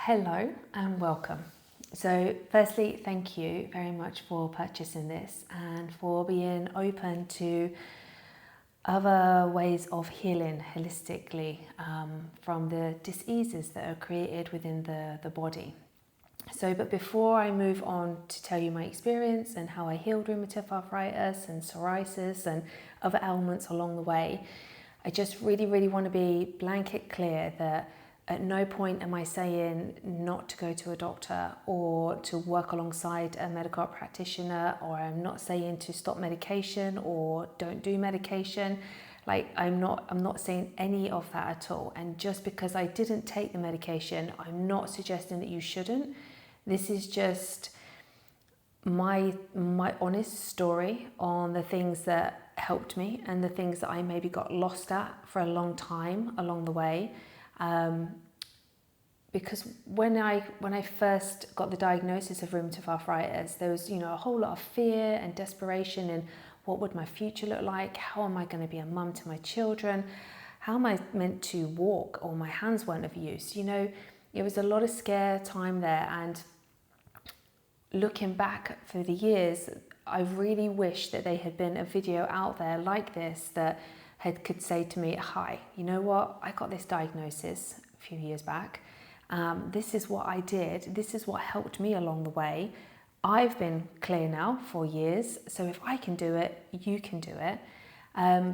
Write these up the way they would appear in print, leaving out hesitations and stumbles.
Hello and welcome. So firstly, thank you very much for purchasing this and for being open to other ways of healing holistically from the diseases that are created within the body. But before I move on to tell you my experience and how I healed rheumatoid arthritis and psoriasis and other ailments along the way, I just really want to be blanket clear that at no point am I saying not to go to a doctor or to work alongside a medical practitioner, or I'm not saying to stop medication or don't do medication. I'm not saying any of that at all. And just because I didn't take the medication, I'm not suggesting that you shouldn't. This is just my honest story on the things that helped me and the things that I maybe got lost at for a long time along the way. Because when I first got the diagnosis of rheumatoid arthritis, there was a whole lot of fear and desperation in what would my future look like? How am I going to be a mum to my children? How am I meant to walk? Or my hands weren't of use. It was a lot of scare time there. And looking back through the years, I really wish that there had been a video out there like this that could say to me, hi, you know what? I got this diagnosis a few years back. This is what I did. This is what helped me along the way. I've been clear now for years. So if I can do it, you can do it.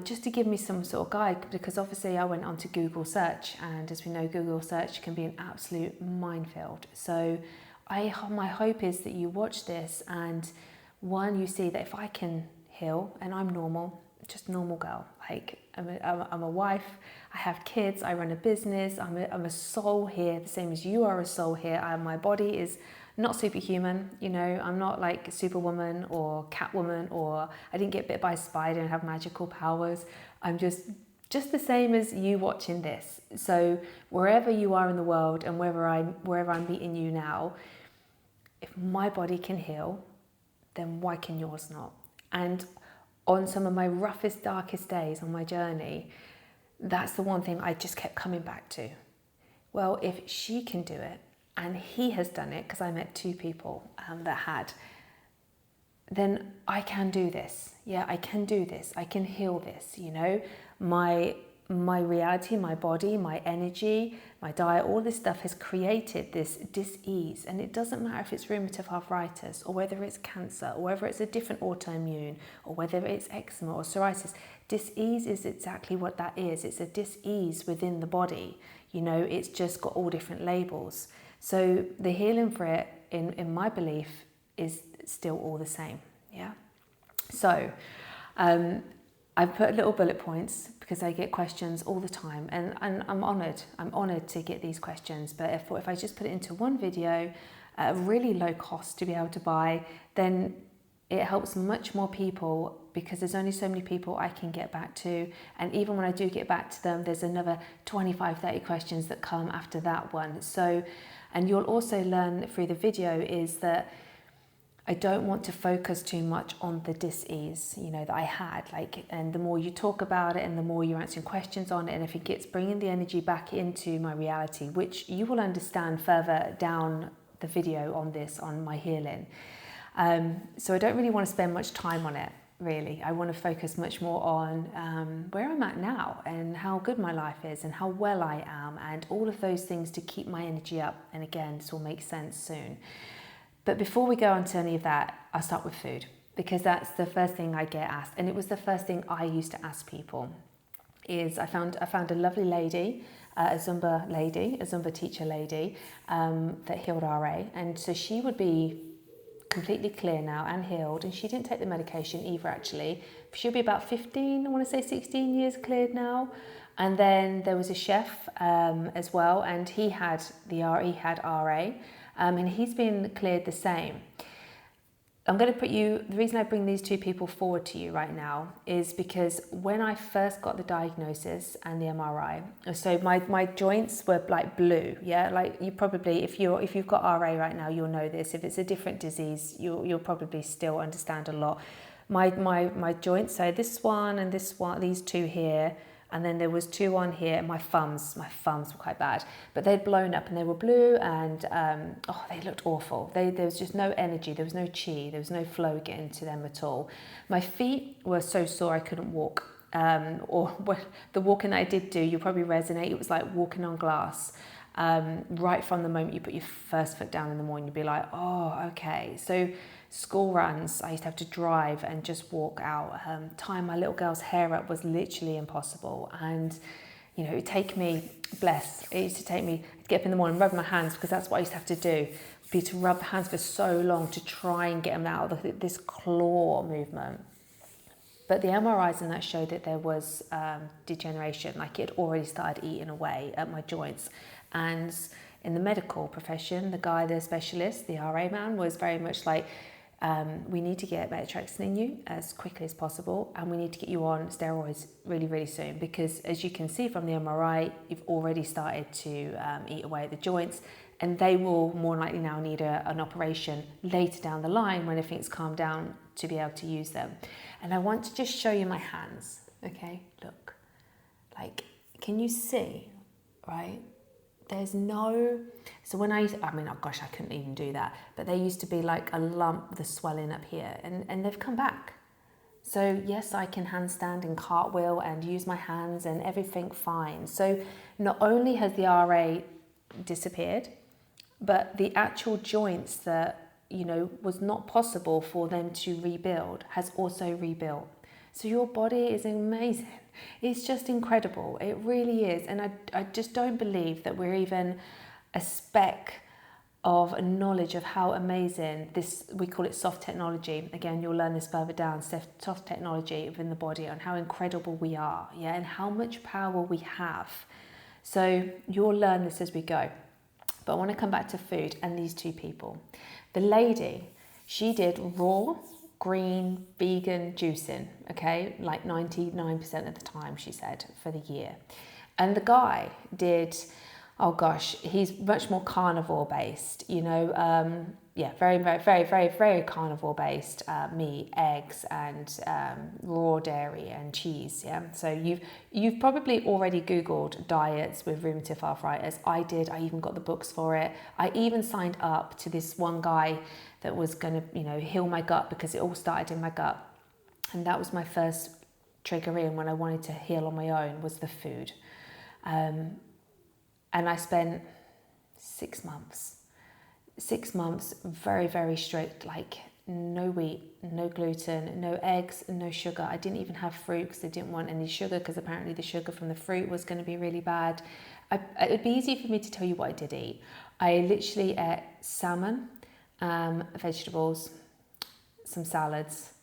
Just to give me some sort of guide, because obviously I went onto Google search, and as we know, Google search can be an absolute minefield. So my hope is that you watch this and one, you see that if I can heal and I'm normal, just normal girl, I'm a wife, I have kids, I run a business, I'm a soul here, the same as you are a soul here. My body is not superhuman, I'm not like Superwoman or Catwoman, or I didn't get bit by a spider and have magical powers. I'm just the same as you watching this. So wherever you are in the world and wherever I'm meeting you now, if my body can heal, then why can yours not? And on some of my roughest, darkest days on my journey, that's the one thing I just kept coming back to. Well, if she can do it, and he has done it, because I met two people that had, then I can do this. Yeah, I can do this. I can heal this, My reality, my body, my energy, my diet, all this stuff has created this dis-ease. And it doesn't matter if it's rheumatoid arthritis, or whether it's cancer, or whether it's a different autoimmune, or whether it's eczema or psoriasis. Dis-ease is exactly what that is. It's a dis-ease within the body. It's just got all different labels. So the healing for it, in my belief, is still all the same. Yeah. So I've put little bullet points because I get questions all the time, and I'm honoured to get these questions. But if I just put it into one video at a really low cost to be able to buy, then it helps much more people, because there's only so many people I can get back to. And even when I do get back to them, there's another 25, 30 questions that come after that one. So, and you'll also learn through the video is that I don't want to focus too much on the dis-ease, that I had. And the more you talk about it and the more you're answering questions on it, and if it gets bringing the energy back into my reality, which you will understand further down the video on this, on my healing. So I don't really want to spend much time on it, really. I want to focus much more on where I'm at now and how good my life is and how well I am and all of those things to keep my energy up. And again, this will make sense soon. But before we go on to any of that, I'll start with food, because that's the first thing I get asked. And it was the first thing I used to ask people. I found a lovely lady, a Zumba teacher lady that healed RA. And so she would be completely clear now and healed. And she didn't take the medication either, actually. She'll be about 15, I want to say 16 years cleared now. And then there was a chef as well, and he had RA. And he's been cleared the same. The reason I bring these two people forward to you right now is because when I first got the diagnosis and the MRI, so my joints were like blue, yeah? Like you probably, if you've got RA right now, you'll know this. If it's a different disease, you'll probably still understand a lot. My joints, so this one and this one, these two here, And then there was 2 on here, and my thumbs were quite bad, but they'd blown up and they were blue, and they looked awful. There was just no energy, there was no chi, there was no flow getting to them at all. My feet were so sore I couldn't walk. The walking I did do, you'll probably resonate. It was like walking on glass. Right from the moment you put your first foot down in the morning, you'd be like, oh, okay. So school runs, I used to have to drive and just walk out. Tying my little girl's hair up was literally impossible. And, you know, it would take me, it used to take me to get up in the morning, rub my hands, because that's what I used to have to do, be to rub the hands for so long to try and get them out of this claw movement. But the MRIs and that showed that there was degeneration, like it had already started eating away at my joints. And in the medical profession, the specialist, the RA man, was very much like, we need to get methotrexate in you as quickly as possible, and we need to get you on steroids really, really soon, because as you can see from the MRI, you've already started to eat away at the joints, and they will more likely now need an operation later down the line when everything's calmed down to be able to use them. And I want to just show you my hands, okay? Look, like, can you see, right? There's no, so when I couldn't even do that, but there used to be like a lump, the swelling up here, and they've come back. So yes, I can handstand and cartwheel and use my hands and everything fine. So not only has the RA disappeared, but the actual joints that, you know, was not possible for them to rebuild has also rebuilt. So your body is amazing. It's just incredible. It really is. And I just don't believe that we're even a speck of knowledge of how amazing this, we call it soft technology. Again, you'll learn this further down, soft technology within the body, and how incredible we are, yeah, and how much power we have. So you'll learn this as we go. But I want to come back to food and these 2 people. The lady, she did raw, green, vegan juicing, okay, like 99% of the time, she said, for the year. And the guy did, oh gosh, he's much more carnivore based, you know, very, very, very, very, very carnivore based, meat, eggs, and raw dairy and cheese, yeah. So you've probably already Googled diets with rheumatoid arthritis. I did, I even got the books for it. I even signed up to this one guy that was going to, you know, heal my gut, because it all started in my gut. And that was my first trigger in when I wanted to heal on my own, was the food. And I spent 6 months very, very strict, like no wheat, no gluten, no eggs, no sugar. I didn't even have fruit because I didn't want any sugar, because apparently the sugar from the fruit was going to be really bad. It'd be easy for me to tell you what I did eat. I literally ate salmon, vegetables, some salads,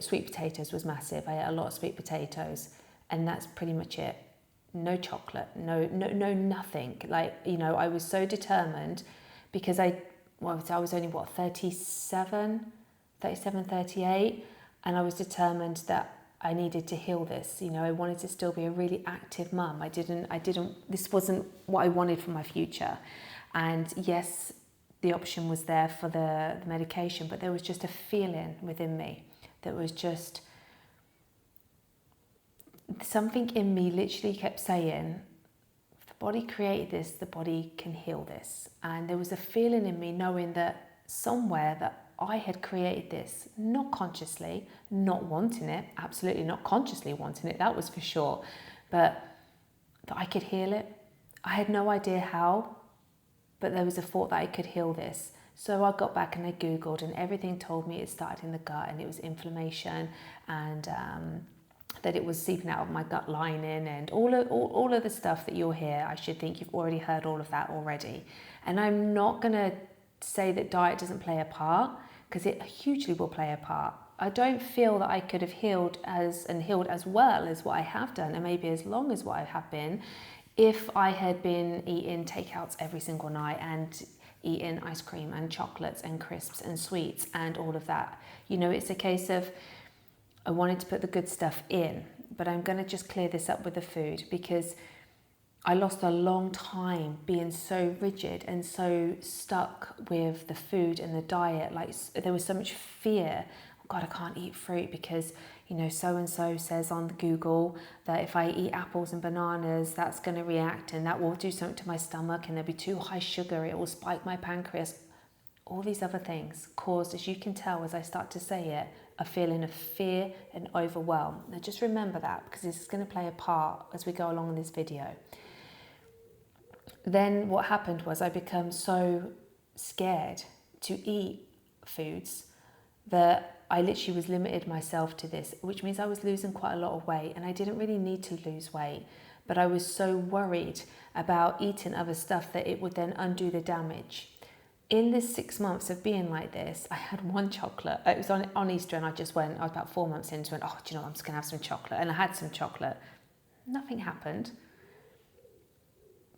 sweet potatoes was massive. I ate a lot of sweet potatoes, and that's pretty much it. No chocolate, no nothing. Like, you know, I was so determined, because I was only 38, and I was determined that I needed to heal this. You know, I wanted to still be a really active mum. This wasn't what I wanted for my future. And yes, the option was there for the medication, but there was just a feeling within me that was just, something in me literally kept saying, if the body created this, the body can heal this. And there was a feeling in me knowing that somewhere that I had created this, not consciously, not wanting it, absolutely not consciously wanting it, that was for sure, but that I could heal it. I had no idea how, but there was a thought that I could heal this. So I got back and I Googled, and everything told me it started in the gut, and it was inflammation, and that it was seeping out of my gut lining, and all of the stuff that you'll hear. I should think you've already heard all of that already. And I'm not going to say that diet doesn't play a part, because it hugely will play a part. I don't feel that I could have healed as well as what I have done, and maybe as long as what I have been, if I had been eating takeouts every single night and eating ice cream and chocolates and crisps and sweets and all of that. You know, it's a case of, I wanted to put the good stuff in, but I'm going to just clear this up with the food, because I lost a long time being so rigid and so stuck with the food and the diet. Like, there was so much fear God, I can't eat fruit because, you know, so-and-so says on Google that if I eat apples and bananas, that's going to react and that will do something to my stomach and there'll be too high sugar, it will spike my pancreas. All these other things caused, as you can tell as I start to say it, a feeling of fear and overwhelm. Now just remember that, because this is going to play a part as we go along in this video. Then what happened was I became so scared to eat foods that I literally was limited myself to this, which means I was losing quite a lot of weight, and I didn't really need to lose weight, but I was so worried about eating other stuff that it would then undo the damage. In this 6 months of being like this, I had one chocolate. It was on Easter, and I was about 4 months into it, oh, do you know what, I'm just gonna have some chocolate. And I had some chocolate. Nothing happened.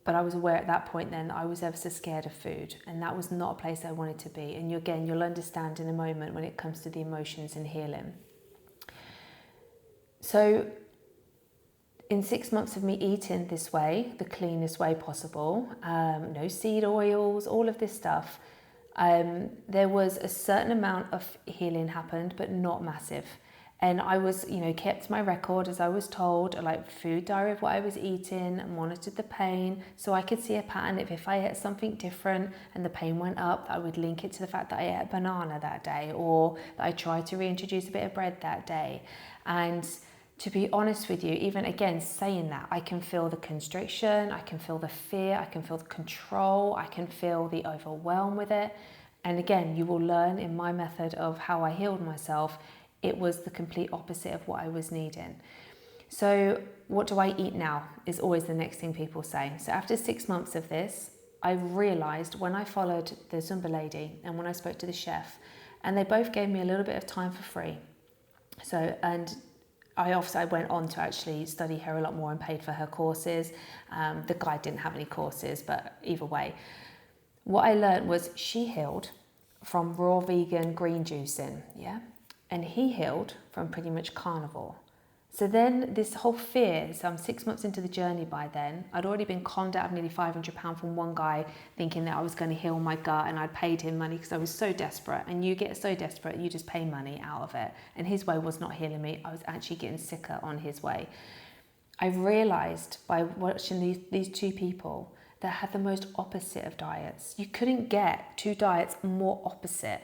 But I was aware at that point then that I was ever so scared of food, and that was not a place I wanted to be. And again, you'll understand in a moment when it comes to the emotions and healing. So in 6 months of me eating this way, the cleanest way possible, no seed oils, all of this stuff, there was a certain amount of healing happened, but not massive. And I was, you know, kept my record as I was told, like food diary of what I was eating, and monitored the pain, so I could see a pattern. If I ate something different and the pain went up, I would link it to the fact that I ate a banana that day, or that I tried to reintroduce a bit of bread that day. And to be honest with you, even again saying that, I can feel the constriction, I can feel the fear, I can feel the control, I can feel the overwhelm with it. And again, you will learn in my method of how I healed myself, it was the complete opposite of what I was needing. So what do I eat now is always the next thing people say. So after 6 months of this, I realized when I followed the Zumba lady and when I spoke to the chef, and they both gave me a little bit of time for free. So, and I went on to actually study her a lot more and paid for her courses. The guy didn't have any courses, but either way, what I learned was she healed from raw vegan green juicing, yeah? And he healed from pretty much carnivore. So then this whole fear, so I'm 6 months into the journey by then, I'd already been conned out of nearly £500 from one guy thinking that I was going to heal my gut, and I'd paid him money because I was so desperate. And you get so desperate, you just pay money out of it. And his way was not healing me. I was actually getting sicker on his way. I realised by watching these two people that had the most opposite of diets. You couldn't get two diets more opposite.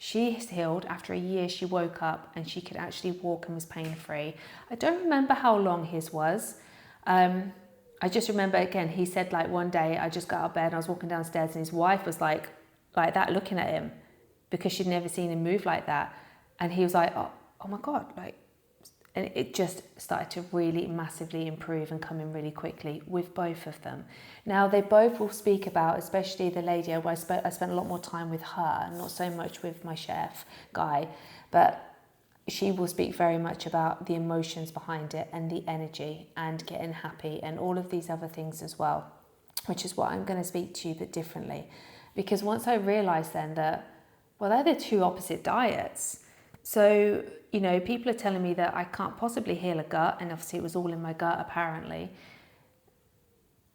She healed after a year. She woke up and she could actually walk and was pain-free. I don't remember how long his was. I just remember, again, he said like one day I just got out of bed and I was walking downstairs and his wife was like that looking at him because she'd never seen him move like that. And he was like, oh my God, like, and it just started to really massively improve and come in really quickly with both of them. Now, they both will speak about, especially the lady, I spent a lot more time with her, not so much with my chef guy, but she will speak very much about the emotions behind it and the energy and getting happy and all of these other things as well, which is what I'm going to speak to you, but differently. Because once I realised then that, well, they're the two opposite diets. So, you know, people are telling me that I can't possibly heal a gut, and obviously it was all in my gut apparently,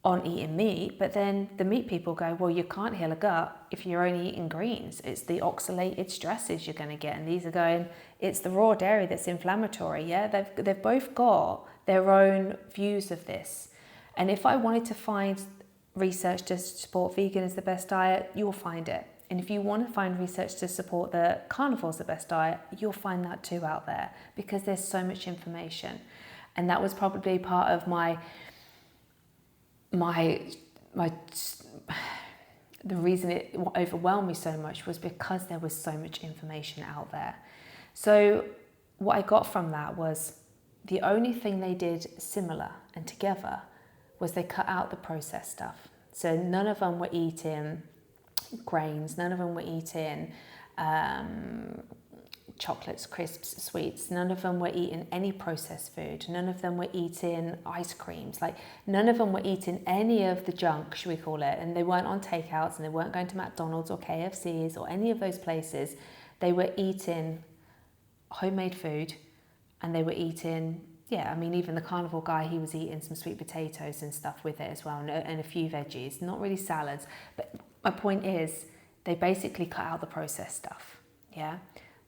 on eating meat. But then the meat people go, well, you can't heal a gut if you're only eating greens. It's the oxalated stresses you're going to get. And these are going, it's the raw dairy that's inflammatory. Yeah, they've both got their own views of this. And if I wanted to find research to support vegan is the best diet, you'll find it. And if you want to find research to support the carnivore is the best diet, you'll find that too out there, because there's so much information. And that was probably part of the reason it overwhelmed me so much was because there was so much information out there. So what I got from that was the only thing they did similar and together was they cut out the processed stuff. So none of them were eating grains, none of them were eating chocolates, crisps, sweets, none of them were eating any processed food, none of them were eating ice creams, like none of them were eating any of the junk, should we call it, and they weren't on takeouts and they weren't going to McDonald's or KFC's or any of those places. They were eating homemade food, and they were eating, yeah, I mean, even the carnivore guy, he was eating some sweet potatoes and stuff with it as well, and a few veggies, not really salads. But my point is, they basically cut out the processed stuff, yeah?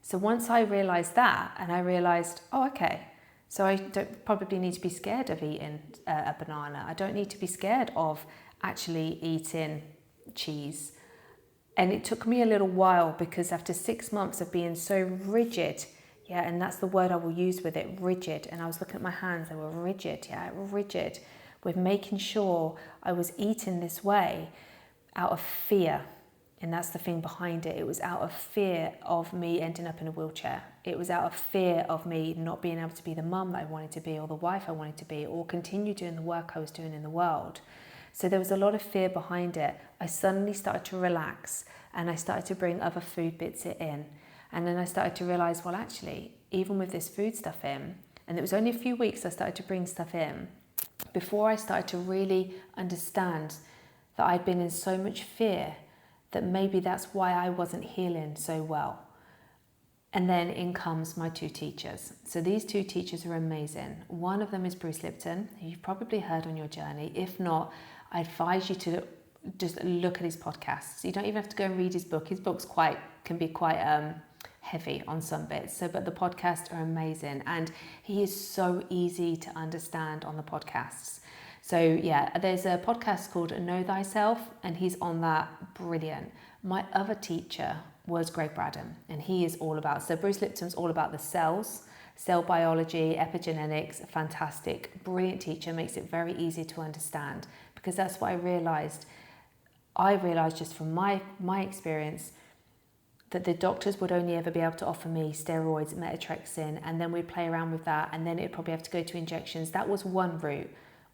So once I realized that, and I realized, oh, okay, so I don't probably need to be scared of eating a banana. I don't need to be scared of actually eating cheese. And it took me a little while, because after 6 months of being so rigid, yeah, and that's the word I will use with it, rigid. And I was looking at my hands, they were rigid, yeah, rigid, with making sure I was eating this way out of fear. And that's the thing behind it. It was out of fear of me ending up in a wheelchair. It was out of fear of me not being able to be the mum that I wanted to be, or the wife I wanted to be, or continue doing the work I was doing in the world. So there was a lot of fear behind it. I suddenly started to relax, and I started to bring other food bits in. And then I started to realize, well, actually, even with this food stuff in, and it was only a few weeks I started to bring stuff in, before I started to really understand that I'd been in so much fear that maybe that's why I wasn't healing so well. And then in comes my 2 teachers. So these 2 teachers are amazing. One of them is Bruce Lipton, who you've probably heard on your journey. If not, I advise you to just look at his podcasts. You don't even have to go and read his book. His book's can be quite heavy on some bits. But the podcasts are amazing, and he is so easy to understand on the podcasts. So yeah, there's a podcast called Know Thyself, and he's on that, brilliant. My other teacher was Greg Braden, and he is all about, so Bruce Lipton's all about the cells, cell biology, epigenetics, fantastic, brilliant teacher, makes it very easy to understand, because that's what I realized just from my experience, that the doctors would only ever be able to offer me steroids, methotrexate, and then we'd play around with that, and then it'd probably have to go to injections. That was one route.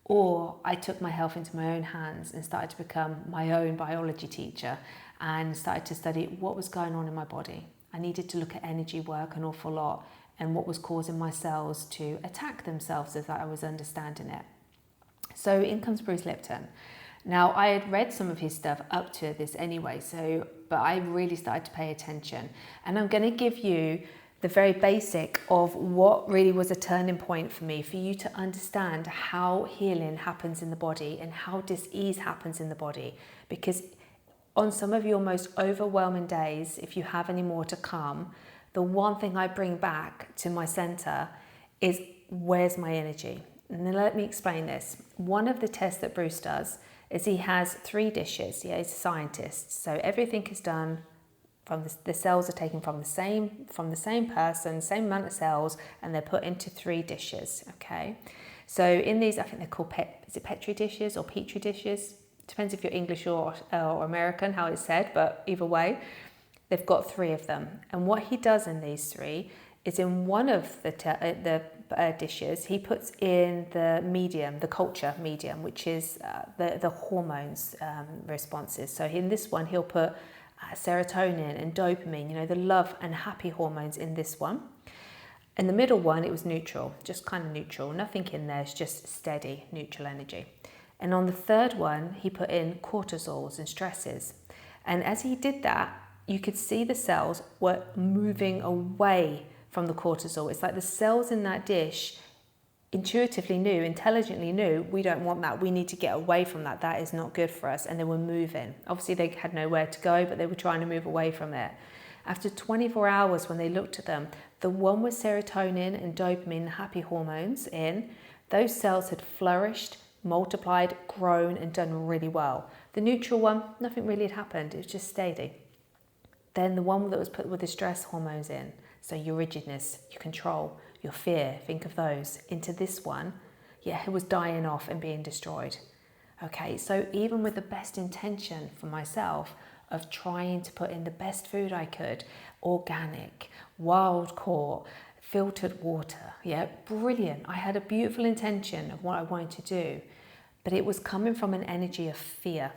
Or I took my health into my own hands and started to become my own biology teacher and started to study what was going on in my body. I needed to look at energy work an awful lot, and what was causing my cells to attack themselves as I was understanding it. So in comes Bruce Lipton. Now, I had read some of his stuff up to this anyway, but I really started to pay attention. And I'm going to give you the very basic of what really was a turning point for me, for you to understand how healing happens in the body and how dis-ease happens in the body. Because on some of your most overwhelming days, if you have any more to come, the one thing I bring back to my center is, where's my energy? And then let me explain this. One of the tests that Bruce does is he has 3 dishes. Yeah, he's a scientist. So everything is done from the cells are taken from the same person, same amount of cells, and they're put into 3 dishes. Okay. So in these, I think they're called Petri dishes or Petri dishes. Depends if you're English or American, how it's said, but either way, they've got 3 of them. And what he does in these 3 is, in one of the dishes, he puts in the medium, the culture medium, which is the hormones responses. So in this one, he'll put serotonin and dopamine, the love and happy hormones in this one. In the middle one, it was neutral, just kind of neutral, nothing in there, it's just steady, neutral energy. And on the third one, he put in cortisols and stresses. And as he did that, you could see the cells were moving away from the cortisol. It's like the cells in that dish intuitively knew, intelligently knew, we don't want that, we need to get away from that, that is not good for us, and they were moving. Obviously they had nowhere to go, but they were trying to move away from it. After 24 hours, when they looked at them, the one with serotonin and dopamine, happy hormones in, those cells had flourished, multiplied, grown, and done really well. The neutral one, nothing really had happened, it was just steady. Then the one that was put with the stress hormones in, so your rigidness, your control, your fear, think of those, into this one, yeah, it was dying off and being destroyed. Okay, so even with the best intention for myself of trying to put in the best food I could, organic, wild caught, filtered water, yeah, brilliant. I had a beautiful intention of what I wanted to do, but it was coming from an energy of fear.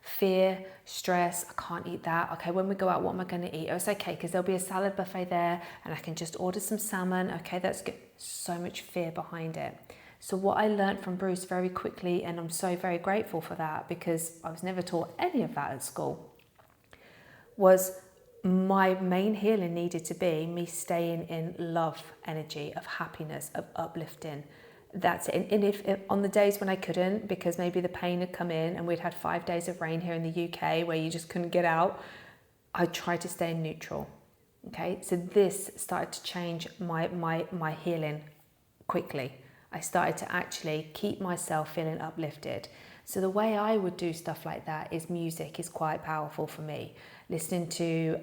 Fear, stress, I can't eat that. Okay, when we go out, what am I going to eat? Oh, it's okay, because there'll be a salad buffet there and I can just order some salmon. Okay, that's good. So much fear behind it. So what I learned from Bruce very quickly, and I'm so very grateful for that, because I was never taught any of that at school, was my main healing needed to be me staying in love energy, of happiness, of uplifting. That's it. And if on the days when I couldn't, because maybe the pain had come in and we'd had 5 days of rain here in the UK where you just couldn't get out, I tried to stay in neutral. Okay, so this started to change my healing quickly. I started to actually keep myself feeling uplifted. So the way I would do stuff like that is music is quite powerful for me. Listening to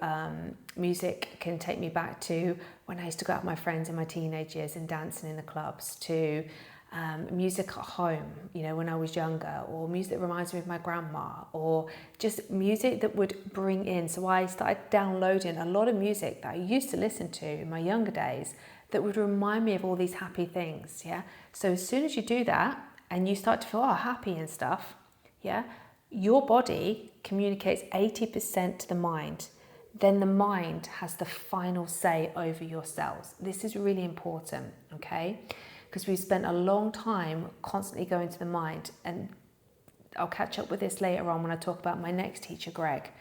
music can take me back to when I used to go out with my friends in my teenage years and dancing in the clubs, to music at home, you know, when I was younger, or music that reminds me of my grandma, or just music that would bring in. So I started downloading a lot of music that I used to listen to in my younger days that would remind me of all these happy things, yeah? So as soon as you do that and you start to feel happy and stuff, yeah, your body communicates 80% to the mind. Then the mind has the final say over your cells. This is really important, okay? Because we've spent a long time constantly going to the mind, and I'll catch up with this later on when I talk about my next teacher, Greg.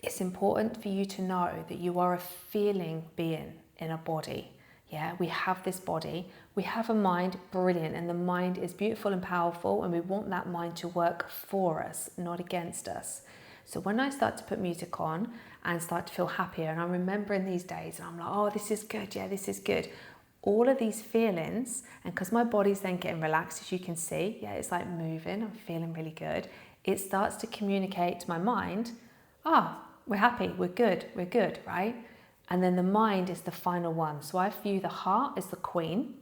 It's important for you to know that you are a feeling being in a body. Yeah, we have this body, we have a mind, brilliant, and the mind is beautiful and powerful, and we want that mind to work for us, not against us. So when I start to put music on and start to feel happier, and I'm remembering these days, and I'm like, oh, this is good, yeah, this is good. All of these feelings, and because my body's then getting relaxed, as you can see, yeah, it's like moving, I'm feeling really good. It starts to communicate to my mind, we're happy, we're good, right? And then the mind is the final one. So I view the heart as the queen,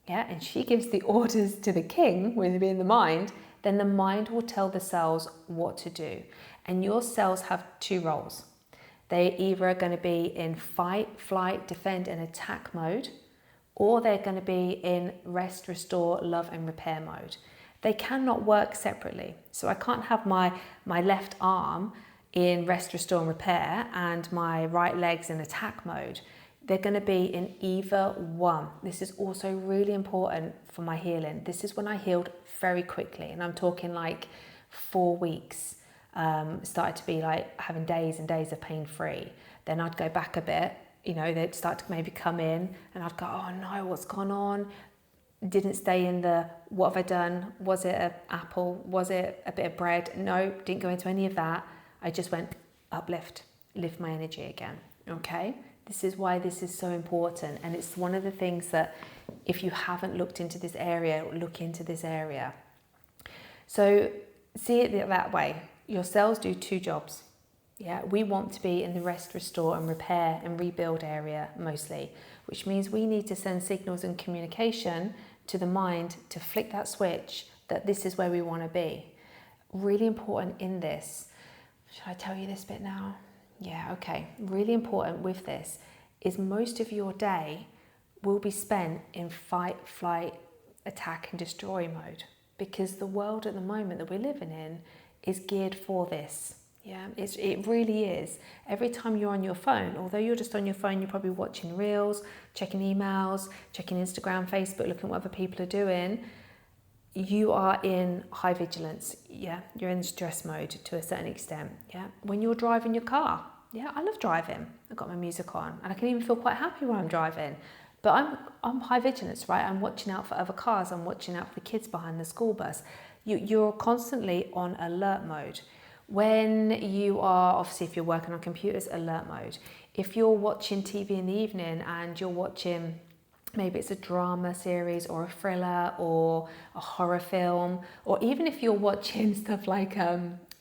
yeah, and she gives the orders to the king, with being the mind. Then the mind will tell the cells what to do. And your cells have two roles. They either are going to be in fight, flight, defend, and attack mode, or they're going to be in rest, restore, love, and repair mode. They cannot work separately. So I can't have my left arm in rest, restore, and repair and my right leg's in attack mode. They're going to be in either one. This is also really important for my healing. This is when I healed very quickly, and I'm talking like 4 weeks. Started to be like having days and days of pain-free. Then I'd go back a bit, you know, they'd start to maybe come in, and I'd go, oh no, what's gone on? Didn't stay in the, what have I done? Was it an apple? Was it a bit of bread? No, didn't go into any of that. I just went uplift, lift my energy again, okay? This is why this is so important, and it's one of the things that if you haven't looked into this area, look into this area. So see it that way. Your cells do two jobs. Yeah, we want to be in the rest, restore, and repair and rebuild area mostly, which means we need to send signals and communication to the mind to flick that switch that this is where we want to be. Really important in this. Should I tell you this bit now? Yeah, okay. Really important with this is most of your day will be spent in fight, flight, attack, and destroy mode, because the world at the moment that we're living in is geared for this. Yeah, it really is. Every time you're on your phone, although you're just on your phone, you're probably watching reels, checking emails, checking Instagram, Facebook, looking at what other people are doing. You are in high vigilance. Yeah, you're in stress mode to a certain extent. Yeah, when you're driving your car, yeah, I love driving. I've got my music on, and I can even feel quite happy when I'm driving. But I'm high vigilance, right? I'm watching out for other cars. I'm watching out for the kids behind the school bus. You're constantly on alert mode. When you are, obviously if you're working on computers, alert mode. If you're watching TV in the evening and you're watching, maybe it's a drama series or a thriller or a horror film, or even if you're watching stuff like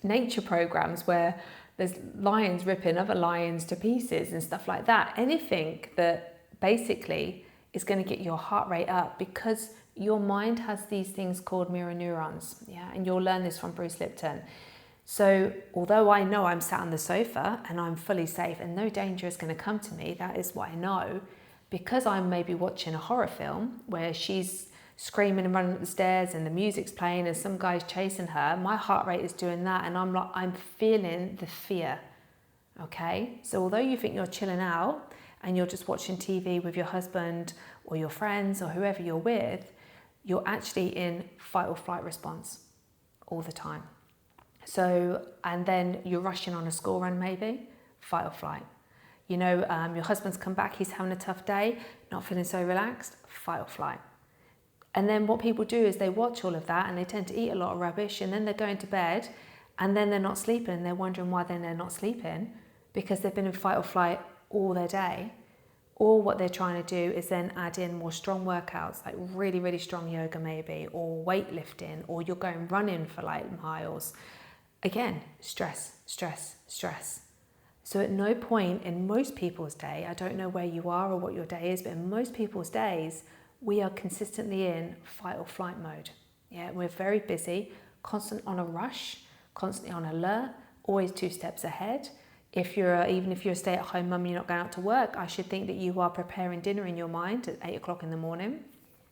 nature programs where there's lions ripping other lions to pieces and stuff like that, anything that basically is going to get your heart rate up, because your mind has these things called mirror neurons, yeah, and you'll learn this from Bruce Lipton. So although I know I'm sat on the sofa and I'm fully safe and no danger is going to come to me, that is what I know, because I'm maybe watching a horror film where she's screaming and running up the stairs and the music's playing and some guy's chasing her, my heart rate is doing that, and I'm feeling the fear, okay? So although you think you're chilling out and you're just watching TV with your husband or your friends or whoever you're with, you're actually in fight or flight response all the time. So, and then you're rushing on a school run maybe, fight or flight. You know, your husband's come back, he's having a tough day, not feeling so relaxed, fight or flight. And then what people do is they watch all of that and they tend to eat a lot of rubbish, and then they're going to bed and then they're not sleeping, and they're wondering why then they're not sleeping, because they've been in fight or flight all their day, or what they're trying to do is then add in more strong workouts, like really, really strong yoga maybe, or weightlifting, or you're going running for like miles. Again, stress, stress, stress. So at no point in most people's day, I don't know where you are or what your day is, but in most people's days, we are consistently in fight or flight mode. Yeah, we're very busy, constant on a rush, constantly on alert, always 2 steps ahead. Even if you're a stay-at-home mum, you're not going out to work, I should think that you are preparing dinner in your mind at 8 o'clock in the morning,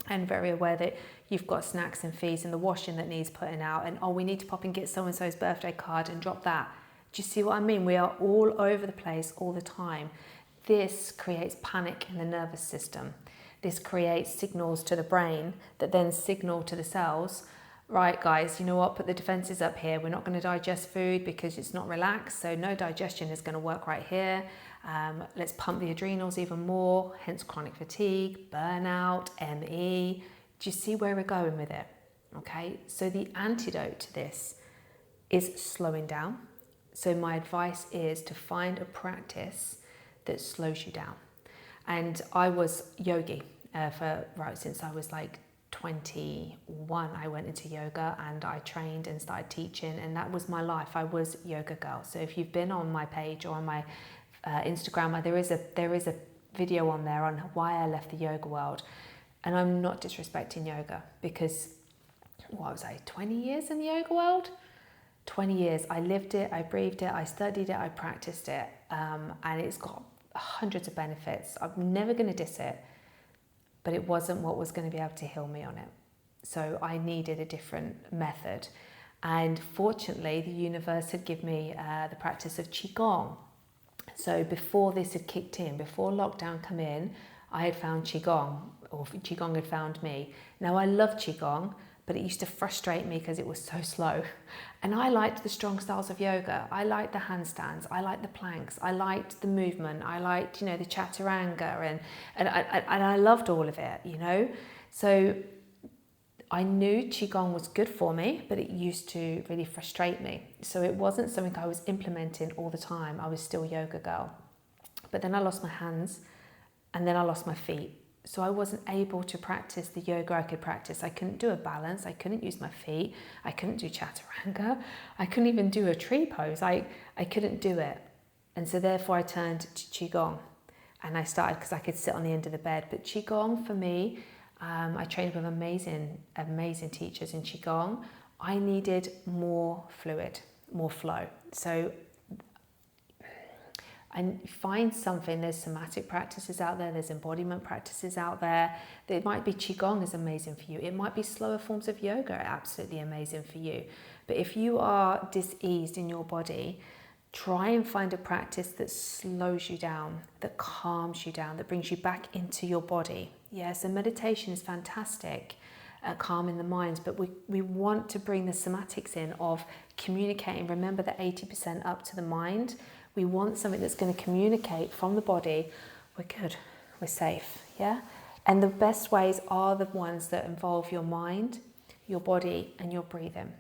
and very aware that you've got snacks and feeds and the washing that needs putting out, and we need to pop and get so-and-so's birthday card and drop that. Do you see what I mean? We are all over the place all the time. This creates panic in the nervous system. This creates signals to the brain that then signal to the cells, right guys, you know what, put the defenses up here. We're not going to digest food because it's not relaxed, so no digestion is going to work right here. Let's pump the adrenals even more, hence chronic fatigue, burnout, ME. Do you see where we're going with it? Okay, so the antidote to this is slowing down. So my advice is to find a practice that slows you down. And I was yogi since I was like 21. I went into yoga and I trained and started teaching, and that was my life. I was yoga girl. So if you've been on my page or on my Instagram, there is a video on there on why I left the yoga world. And I'm not disrespecting yoga, because what was I, 20 years in the yoga world? 20 years. I lived it, I breathed it, I studied it, I practiced it, and it's got hundreds of benefits. I'm never going to diss it, but it wasn't what was going to be able to heal me on it. So I needed a different method. And fortunately, the universe had given me the practice of Qigong. So before this had kicked in, before lockdown come in, I had found Qigong, or Qigong had found me. Now I love Qigong, but it used to frustrate me because it was so slow. And I liked the strong styles of yoga. I liked the handstands. I liked the planks. I liked the movement. I liked, the chaturanga, and I loved all of it, So I knew Qigong was good for me, but it used to really frustrate me. So it wasn't something I was implementing all the time. I was still yoga girl. But then I lost my hands, and then I lost my feet. So I wasn't able to practice the yoga I could practice. I couldn't do a balance. I couldn't use my feet. I couldn't do chaturanga. I couldn't even do a tree pose. I couldn't do it. And so therefore I turned to Qigong. And I started because I could sit on the end of the bed. But Qigong for me, I trained with amazing teachers in Qigong. I needed more fluid, more flow. So and find something. There's somatic practices out there, there's embodiment practices out there. It might be Qigong is amazing for you. It might be slower forms of yoga are absolutely amazing for you. But if you are diseased in your body, try and find a practice that slows you down, that calms you down, that brings you back into your body. Yeah, so meditation is fantastic at calming the mind, but we want to bring the somatics in of communicating. Remember the 80% up to the mind. We want something that's going to communicate from the body, we're good, we're safe, yeah? And the best ways are the ones that involve your mind, your body, and your breathing.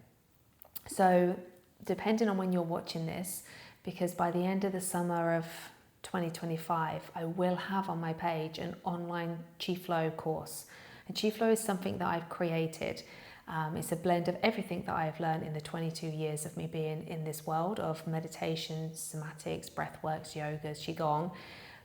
So depending on when you're watching this, because by the end of the summer of 2025, I will have on my page an online Chi Flow course. And Chi Flow is something that I've created. It's a blend of everything that I have learned in the 22 years of me being in this world of meditation, somatics, breathworks, yogas, Qigong.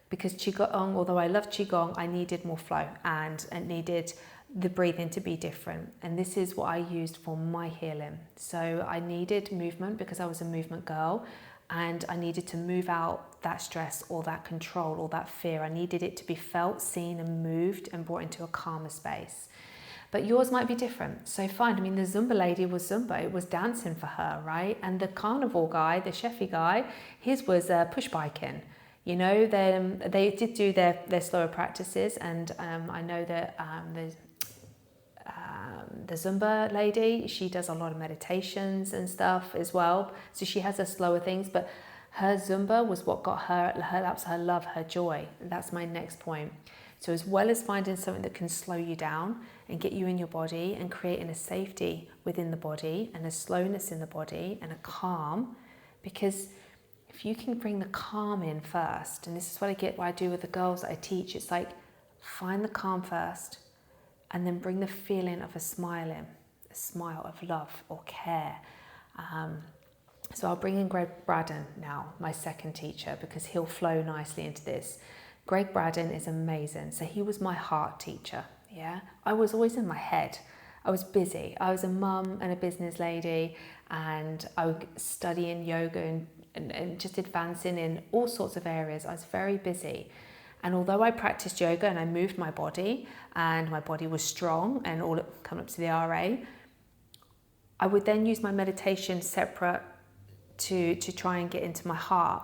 Because Qigong, although I love Qigong, I needed more flow and needed the breathing to be different. And this is what I used for my healing. So I needed movement because I was a movement girl, and I needed to move out that stress or that control or that fear. I needed it to be felt, seen and moved and brought into a calmer space. But yours might be different. So fine. I mean, the Zumba lady was Zumba. It was dancing for her, right? And the carnivore guy, the chefy guy, his was push biking. They did do their slower practices. And I know that the Zumba lady, she does a lot of meditations and stuff as well. So she has her slower things, but her Zumba was what got that's her love, her joy. That's my next point. So as well as finding something that can slow you down and get you in your body and creating a safety within the body and a slowness in the body and a calm, because if you can bring the calm in first, and this is what I do with the girls that I teach, it's like find the calm first and then bring the feeling of a smile in, a smile of love or care. So I'll bring in Greg Braden now, my second teacher, because he'll flow nicely into this. Greg Braden is amazing. So he was my heart teacher, yeah? I was always in my head. I was busy. I was a mum and a business lady, and I was studying yoga and just advancing in all sorts of areas. I was very busy. And although I practiced yoga and I moved my body, and my body was strong and all coming up to the RA, I would then use my meditation separate to try and get into my heart.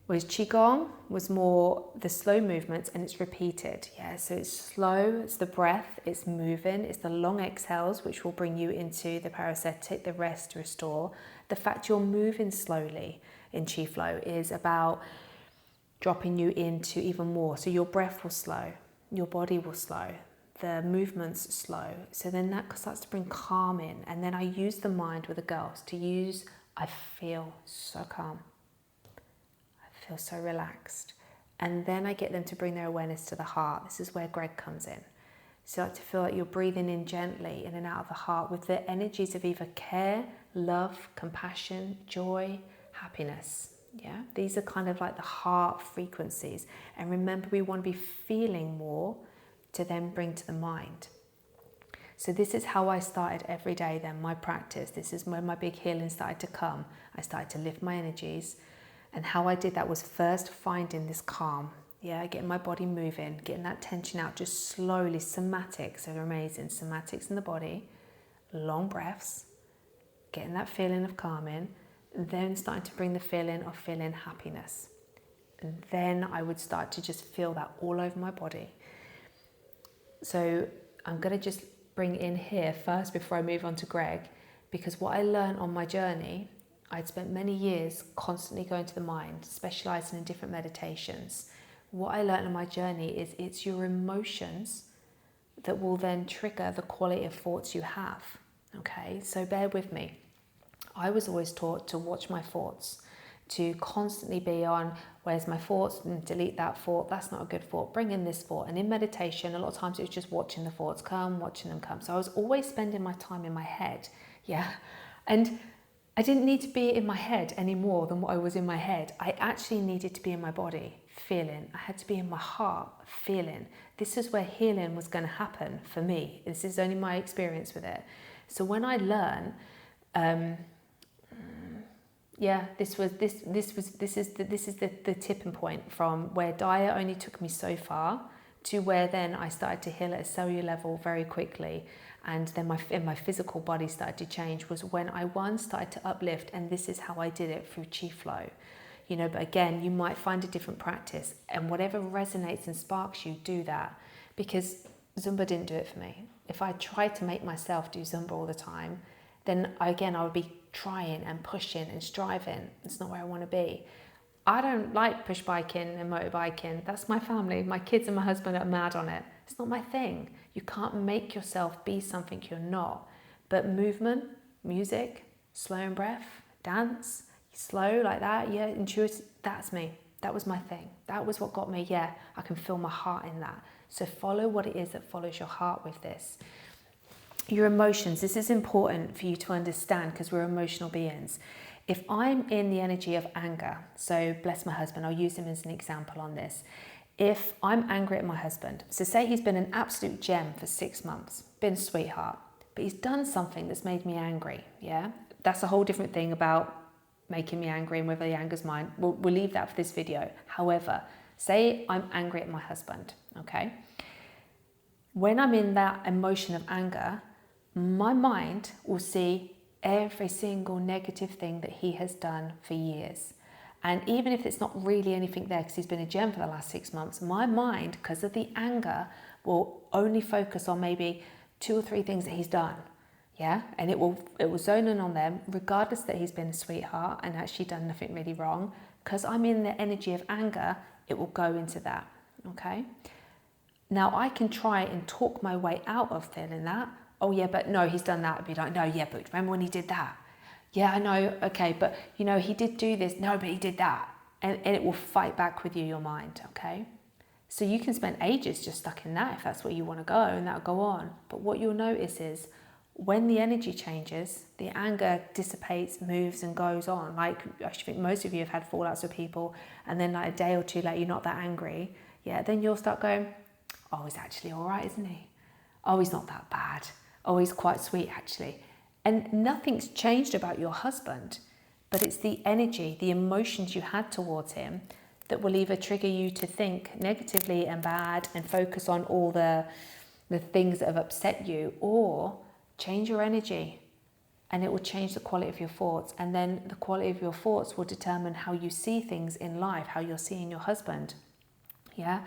Whereas Qigong was more the slow movements and it's repeated. Yeah, so it's slow, it's the breath, it's moving, it's the long exhales which will bring you into the parasympathetic, the rest, restore. The fact you're moving slowly in Qi Flow is about dropping you into even more. So your breath will slow, your body will slow, the movements slow. So then that starts to bring calm in. And then I use the mind with the girls to use, I feel so calm. I feel so relaxed. And then I get them to bring their awareness to the heart. This is where Greg comes in. So I like to feel like you're breathing in gently in and out of the heart with the energies of either care, love, compassion, joy, happiness. Yeah, these are kind of like the heart frequencies. And remember, we want to be feeling more to then bring to the mind. So this is how I started every day then, my practice. This is when my big healing started to come. I started to lift my energies. And how I did that was first finding this calm. Yeah, getting my body moving, getting that tension out just slowly. Somatics are amazing. Somatics in the body, long breaths, getting that feeling of calming, and then starting to bring the feeling of feeling happiness. And then I would start to just feel that all over my body. So I'm going to just bring in here first before I move on to Greg, because what I learned on my journey, I'd spent many years constantly going to the mind, specializing in different meditations. What I learned on my journey is it's your emotions that will then trigger the quality of thoughts you have. Okay, so bear with me. I was always taught to watch my thoughts, to constantly be on, where's my thoughts? Delete that thought, that's not a good thought, bring in this thought. And in meditation, a lot of times it was just watching the thoughts come, watching them come. So I was always spending my time in my head, yeah. And I didn't need to be in my head any more than what I was in my head. I actually needed to be in my body, feeling. I had to be in my heart, feeling. This is where healing was going to happen for me. This is only my experience with it. So when I learned, this is the tipping point from where diet only took me so far to where then I started to heal at a cellular level very quickly. And then my physical body started to change was when I started to uplift, and this is how I did it through Qi Flow. You know, but again, you might find a different practice, and whatever resonates and sparks you, do that. Because Zumba didn't do it for me. If I tried to make myself do Zumba all the time, then I would be trying and pushing and striving. It's not where I want to be. I don't like push biking and motorbiking. That's my family. My kids and my husband are mad on it. It's not my thing. You can't make yourself be something you're not. But movement, music, slow and breath, dance, slow like that, yeah, intuitive, that's me. That was my thing. That was what got me, yeah, I can feel my heart in that. So follow what it is that follows your heart with this. Your emotions, this is important for you to understand because we're emotional beings. If I'm in the energy of anger, so bless my husband, I'll use him as an example on this. If I'm angry at my husband, so say he's been an absolute gem for 6 months, been a sweetheart, but he's done something that's made me angry, yeah? That's a whole different thing about making me angry and whether the anger's mine. We'll leave that for this video. However, say I'm angry at my husband, okay? When I'm in that emotion of anger, my mind will see every single negative thing that he has done for years. And even if it's not really anything there because he's been a gem for the last 6 months, my mind, because of the anger, will only focus on maybe 2 or 3 things that he's done. Yeah, and it will zone in on them, regardless that he's been a sweetheart and actually done nothing really wrong. Because I'm in the energy of anger, it will go into that. Okay. Now I can try and talk my way out of feeling that. Oh yeah, but no, he's done that. I'd be like, no, yeah, but remember when he did that? Yeah, I know, okay, but he did do this. No, but he did that. And it will fight back with you, your mind, okay? So you can spend ages just stuck in that if that's where you want to go, and that'll go on. But what you'll notice is when the energy changes, the anger dissipates, moves and goes on. Like, I think most of you have had fallouts with people, and then like a day or two later, you're not that angry. Yeah, then you'll start going, oh, he's actually all right, isn't he? Oh, he's not that bad. Oh, he's quite sweet, actually. And nothing's changed about your husband, but it's the energy, the emotions you had towards him that will either trigger you to think negatively and bad and focus on all the things that have upset you, or change your energy and it will change the quality of your thoughts. And then the quality of your thoughts will determine how you see things in life, how you're seeing your husband. Yeah.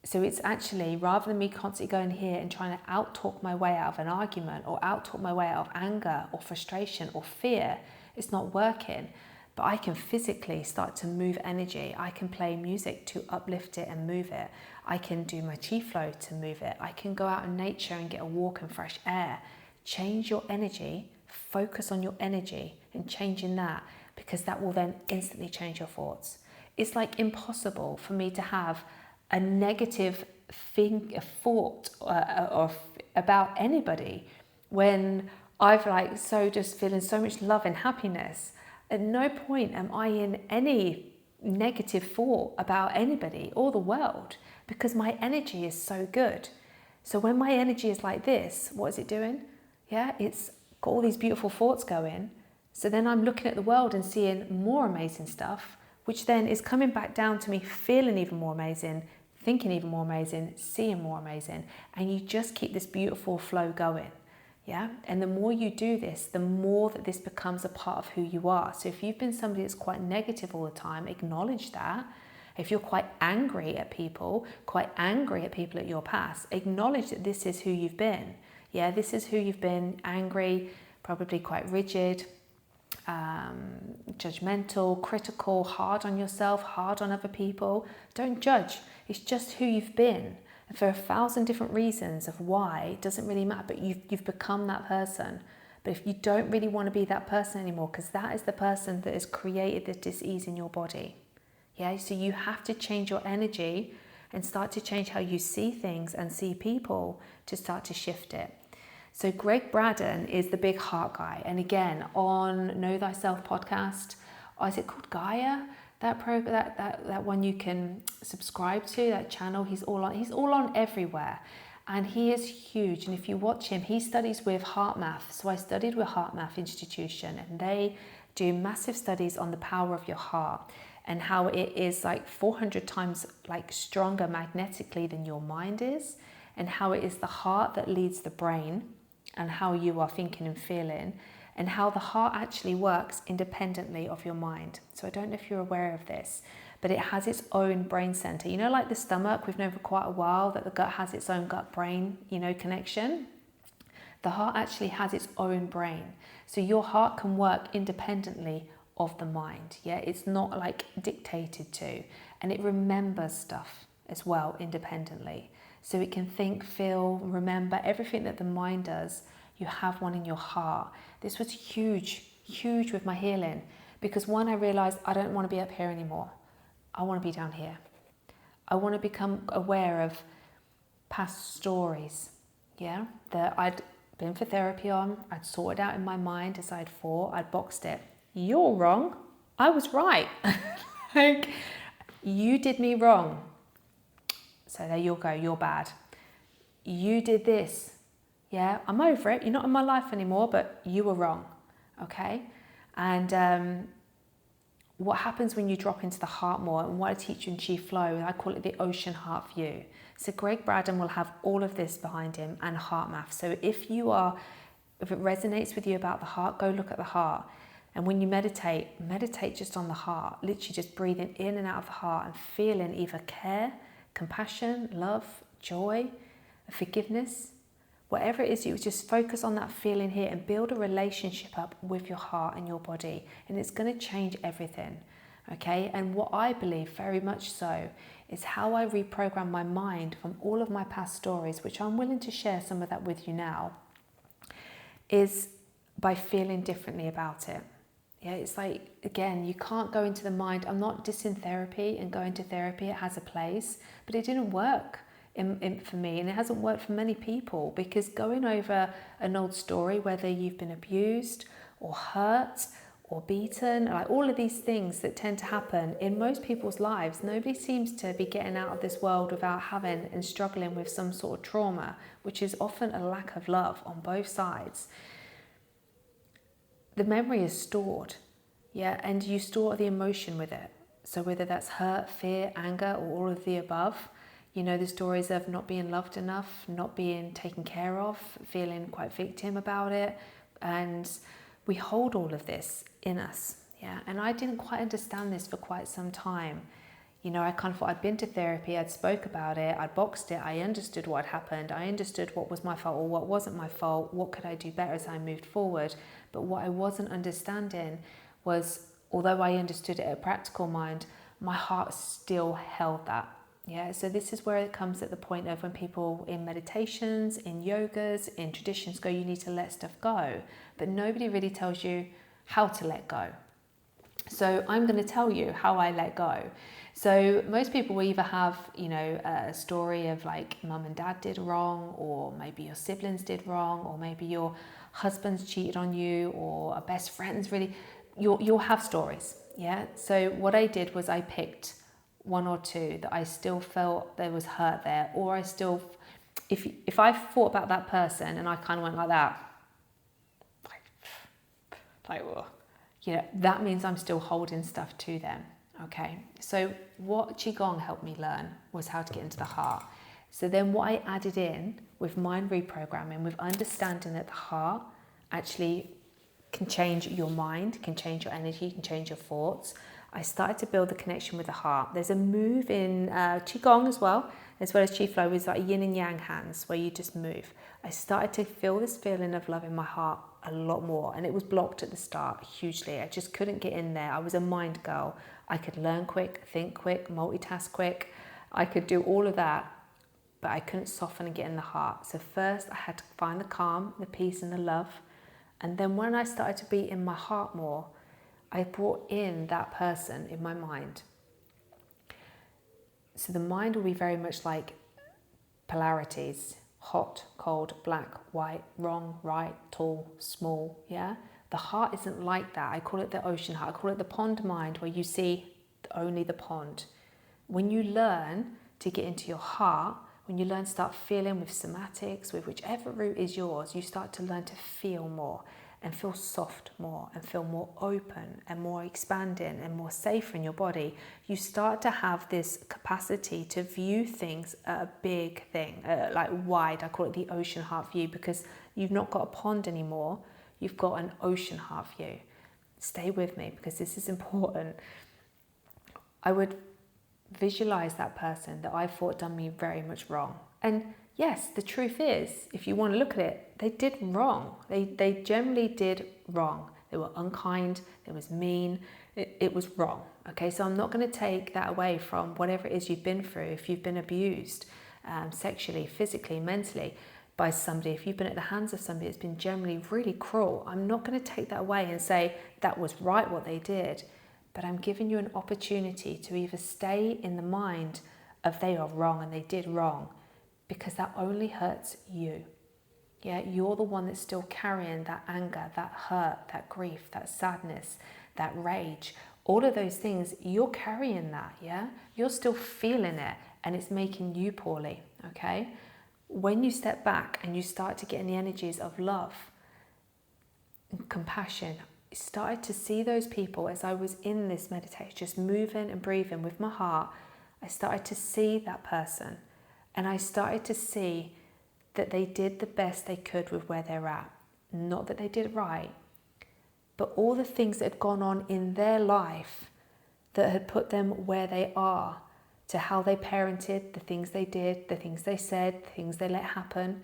So it's actually, rather than me constantly going here and trying to out-talk my way out of an argument or out-talk my way out of anger or frustration or fear, it's not working. But I can physically start to move energy. I can play music to uplift it and move it. I can do my chi flow to move it. I can go out in nature and get a walk in fresh air. Change your energy, focus on your energy and changing that, because that will then instantly change your thoughts. It's like impossible for me to have a negative a thought about anybody when I've like so just feeling so much love and happiness. At no point am I in any negative thought about anybody or the world, because my energy is so good. So when my energy is like this, what is it doing? Yeah, it's got all these beautiful thoughts going. So then I'm looking at the world and seeing more amazing stuff, which then is coming back down to me feeling even more amazing, thinking even more amazing, seeing more amazing. And you just keep this beautiful flow going. Yeah. And the more you do this, the more that this becomes a part of who you are. So if you've been somebody that's quite negative all the time, acknowledge that. If you're quite angry at people at your past, acknowledge that this is who you've been. Yeah, this is who you've been, angry, probably quite rigid, judgmental, critical, hard on yourself, hard on other people. Don't judge. It's just who you've been. And for 1,000 different reasons of why, it doesn't really matter, but you've become that person. But if you don't really want to be that person anymore, because that is the person that has created this dis-ease in your body. Yeah, so you have to change your energy and start to change how you see things and see people to start to shift it. So Greg Braden is the big heart guy. And again, on Know Thyself podcast, or is it called Gaia? That one you can subscribe to, that channel. He's all on everywhere. And he is huge. And if you watch him, he studies with Heart Math. So I studied with Heart Math Institution, and they do massive studies on the power of your heart and how it is like 400 times like stronger magnetically than your mind is, and how it is the heart that leads the brain and how you are thinking and feeling, and how the heart actually works independently of your mind. So I don't know if you're aware of this, but it has its own brain center. You know, like the stomach, we've known for quite a while that the gut has its own gut-brain, connection. The heart actually has its own brain. So your heart can work independently of the mind. Yeah, it's not like dictated to, and it remembers stuff as well independently. So it can think, feel, remember everything that the mind does. You have one in your heart. This was huge with my healing, because one, I realized I don't want to be up here anymore. I want to be down here. I want to become aware of past stories, yeah, that I'd been for therapy on, I'd sorted out in my mind as I'd thought, I'd boxed it. You're wrong. I was right. Like, you did me wrong. So there you go, you're bad. You did this. Yeah, I'm over it. You're not in my life anymore, but you were wrong. Okay? And what happens when you drop into the heart more, and what I teach you in Chi Flow, I call it the ocean heart view. So Greg Braden will have all of this behind him and heart math. So if it resonates with you about the heart, go look at the heart. And when you meditate just on the heart, literally just breathing in and out of the heart and feeling either care, compassion, love, joy, forgiveness, whatever it is, you just focus on that feeling here and build a relationship up with your heart and your body, and it's going to change everything. Okay? And what I believe very much so is how I reprogram my mind from all of my past stories, which I'm willing to share some of that with you now, is by feeling differently about it. Yeah, it's like, again, you can't go into the mind. I'm not dissing therapy and going to therapy. It has a place, but it didn't work for me, and it hasn't worked for many people, because going over an old story, whether you've been abused or hurt or beaten, like all of these things that tend to happen in most people's lives, nobody seems to be getting out of this world without having and struggling with some sort of trauma, which is often a lack of love on both sides. The memory is stored, yeah, and you store the emotion with it. So whether that's hurt, fear, anger, or all of the above, you know, the stories of not being loved enough, not being taken care of, feeling quite victim about it, and we hold all of this in us, yeah. And I didn't quite understand this for quite some time. You know, I kind of thought I'd been to therapy, I'd spoke about it, I'd boxed it, I understood what happened, I understood what was my fault or what wasn't my fault, what could I do better as I moved forward. But what I wasn't understanding was, although I understood it at a practical mind, my heart still held that. Yeah, so this is where it comes at the point of when people in meditations, in yogas, in traditions go, you need to let stuff go. But nobody really tells you how to let go. So I'm going to tell you how I let go. So most people will either have, you know, a story of like mum and dad did wrong, or maybe your siblings did wrong, or maybe your husband's cheated on you, or a best friend's really, you'll have stories, yeah? So what I did was I picked one or two that I still felt there was hurt there, or I still, if I thought about that person and I kind of went like that, well, you know, that means I'm still holding stuff to them, okay? So what Qigong helped me learn was how to get into the heart. So then what I added in with mind reprogramming, with understanding that the heart actually can change your mind, can change your energy, can change your thoughts, I started to build the connection with the heart. There's a move in Qigong as well as Qi Flow, is like yin and yang hands, where you just move. I started to feel this feeling of love in my heart a lot more, and it was blocked at the start hugely. I just couldn't get in there. I was a mind girl. I could learn quick, think quick, multitask quick. I could do all of that, but I couldn't soften and get in the heart. So first I had to find the calm, the peace and the love. And then when I started to be in my heart more, I brought in that person in my mind. So the mind will be very much like polarities: hot, cold, black, white, wrong, right, tall, small, yeah? The heart isn't like that. I call it the ocean heart. I call it the pond mind, where you see only the pond. When you learn to get into your heart, when you learn to start feeling with somatics, with whichever route is yours, you start to learn to feel more and feel soft more and feel more open and more expanding and more safer in your body. You start to have this capacity to view things at a big thing, like wide. I call it the ocean heart view, because you've not got a pond anymore. You've got an ocean heart view. Stay with me, because this is important. I would visualize that person that I thought done me very much wrong. And yes, the truth is, if you want to look at it, they did wrong. They generally did wrong. They were unkind, they was mean, it was wrong. Okay, so I'm not going to take that away from whatever it is you've been through. If you've been abused sexually, physically, mentally by somebody, if you've been at the hands of somebody that's been generally really cruel, I'm not going to take that away and say that was right what they did. But I'm giving you an opportunity to either stay in the mind of they are wrong and they did wrong, because that only hurts you. Yeah, you're the one that's still carrying that anger, that hurt, that grief, that sadness, that rage. All of those things, you're carrying that, yeah? You're still feeling it, and it's making you poorly, okay? When you step back and you start to get in the energies of love and compassion, I started to see those people as I was in this meditation, just moving and breathing with my heart. I started to see that person, and I started to see that they did the best they could with where they're at. Not that they did it right, but all the things that had gone on in their life that had put them where they are, to how they parented, the things they did, the things they said, the things they let happen.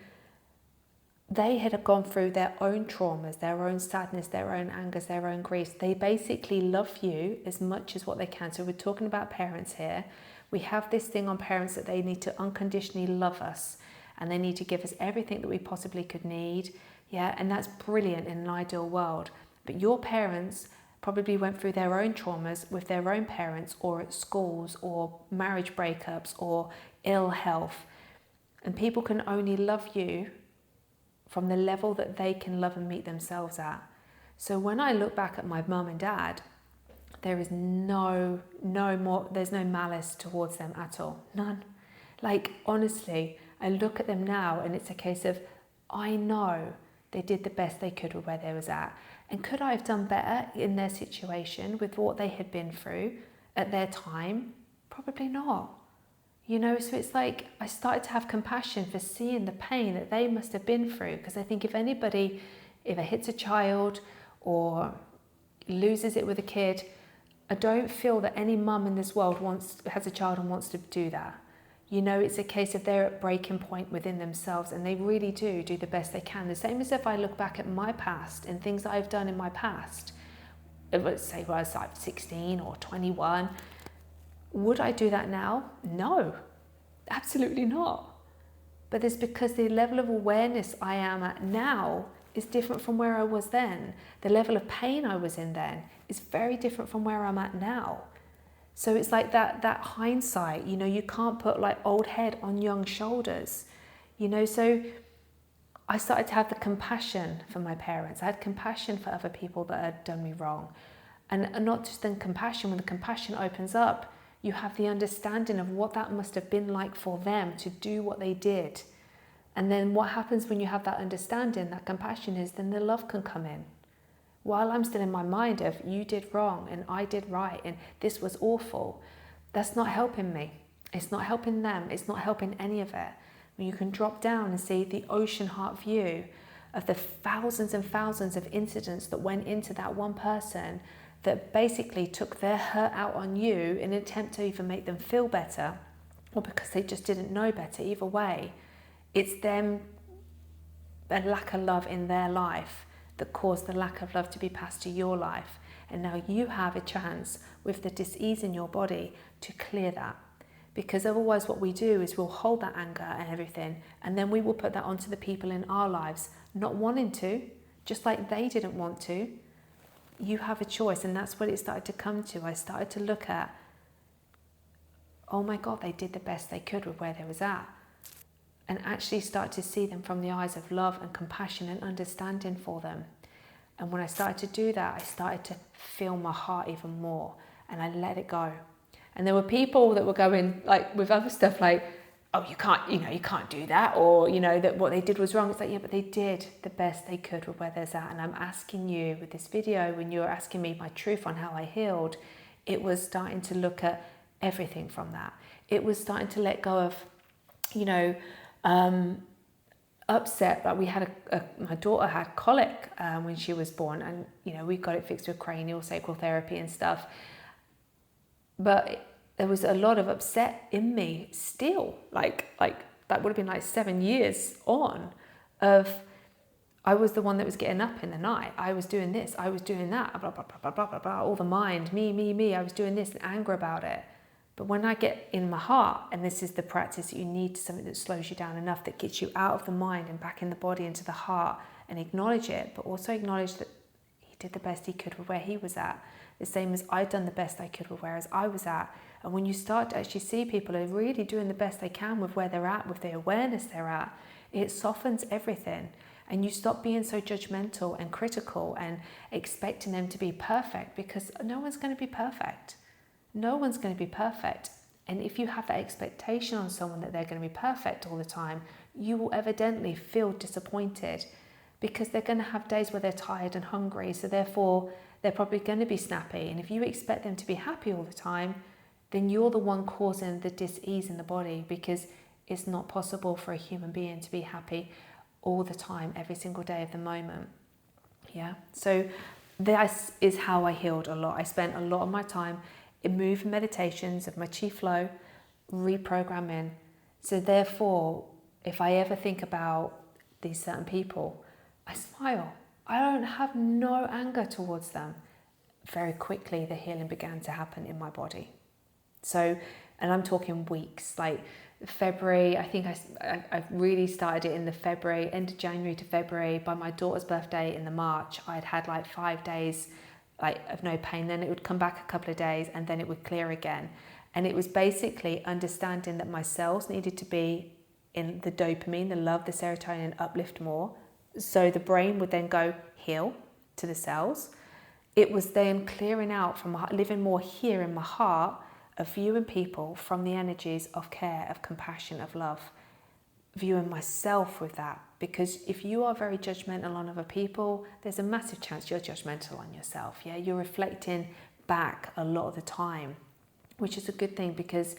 They had gone through their own traumas, their own sadness, their own angers, their own griefs. They basically love you as much as what they can. So we're talking about parents here. We have this thing on parents that they need to unconditionally love us, and they need to give us everything that we possibly could need. Yeah, and that's brilliant in an ideal world. But your parents probably went through their own traumas with their own parents, or at schools, or marriage breakups, or ill health. And people can only love you from the level that they can love and meet themselves at. So when I look back at my mum and dad, there is no malice towards them at all. None. Like, honestly, I look at them now and it's a case of, I know they did the best they could with where they was at. And could I have done better in their situation with what they had been through at their time? Probably not. You know, so it's like I started to have compassion for seeing the pain that they must have been through. Because I think if anybody, if it hits a child or loses it with a kid, I don't feel that any mum in this world has a child and wants to do that. You know, it's a case of they're at breaking point within themselves, and they really do the best they can. The same as if I look back at my past and things that I've done in my past, let's say when I was like 16 or 21, would I do that now? No, absolutely not. But it's because the level of awareness I am at now is different from where I was then. The level of pain I was in then is very different from where I'm at now. So it's like that hindsight, you know, you can't put like old head on young shoulders, you know. So I started to have the compassion for my parents. I had compassion for other people that had done me wrong. And not just then compassion, when the compassion opens up, you have the understanding of what that must have been like for them to do what they did. And then what happens when you have that understanding, that compassion, is then the love can come in. While I'm still in my mind of you did wrong and I did right and this was awful, that's not helping me. It's not helping them. It's not helping any of it. When you can drop down and see the ocean heart view of the thousands and thousands of incidents that went into that one person that basically took their hurt out on you in an attempt to either make them feel better or because they just didn't know better. Either way, it's them, a lack of love in their life that caused the lack of love to be passed to your life. And now you have a chance with the dis-ease in your body to clear that. Because otherwise what we do is we'll hold that anger and everything, and then we will put that onto the people in our lives, not wanting to, just like they didn't want to. You have a choice, and that's what it started to come to. I started to look at, oh my God, they did the best they could with where they was at. And actually start to see them from the eyes of love and compassion and understanding for them. And when I started to do that, I started to feel my heart even more, and I let it go. And there were people that were going like with other stuff like, oh, you can't do that, or, you know, that what they did was wrong. It's like, yeah, but they did the best they could with where there's at. And I'm asking you with this video, when you're asking me my truth on how I healed, it was starting to look at everything from that. It was starting to let go of, you know, upset that we had my daughter had colic when she was born, and you know, we got it fixed with cranial sacral therapy and stuff, but there was a lot of upset in me still, like that would have been like 7 years on of I was the one that was getting up in the night, I was doing this, I was doing that, blah blah blah blah blah blah, blah. All the mind, me, I was doing this and anger about it. But when I get in my heart, and this is the practice that you need, something that slows you down enough, that gets you out of the mind and back in the body into the heart, and acknowledge it, but also acknowledge that he did the best he could with where he was at. The same as I'd done the best I could with where I was at. And when you start to actually see people are really doing the best they can with where they're at, with the awareness they're at, it softens everything. And you stop being so judgmental and critical and expecting them to be perfect, because no one's going to be perfect. No one's going to be perfect. And if you have that expectation on someone that they're going to be perfect all the time, you will evidently feel disappointed, because they're going to have days where they're tired and hungry. So therefore, they're probably going to be snappy. And if you expect them to be happy all the time, then you're the one causing the dis-ease in the body, because it's not possible for a human being to be happy all the time, every single day of the moment. Yeah. So this is how I healed a lot. I spent a lot of my time in moving meditations of my chi flow, reprogramming. So therefore, if I ever think about these certain people, I smile. I don't have no anger towards them. Very quickly, the healing began to happen in my body. So, and I'm talking weeks, like February, I think I really started it in the February, end of January to February. By my daughter's birthday in the March, I'd had like 5 days like of no pain. Then it would come back a couple of days and then it would clear again. And it was basically understanding that my cells needed to be in the dopamine, the love, the serotonin, uplift more. So the brain would then go heal to the cells. It was then clearing out from living more here in my heart, of viewing people from the energies of care, of compassion, of love, viewing myself with that. Because if you are very judgmental on other people, there's a massive chance you're judgmental on yourself. Yeah, you're reflecting back a lot of the time, which is a good thing, because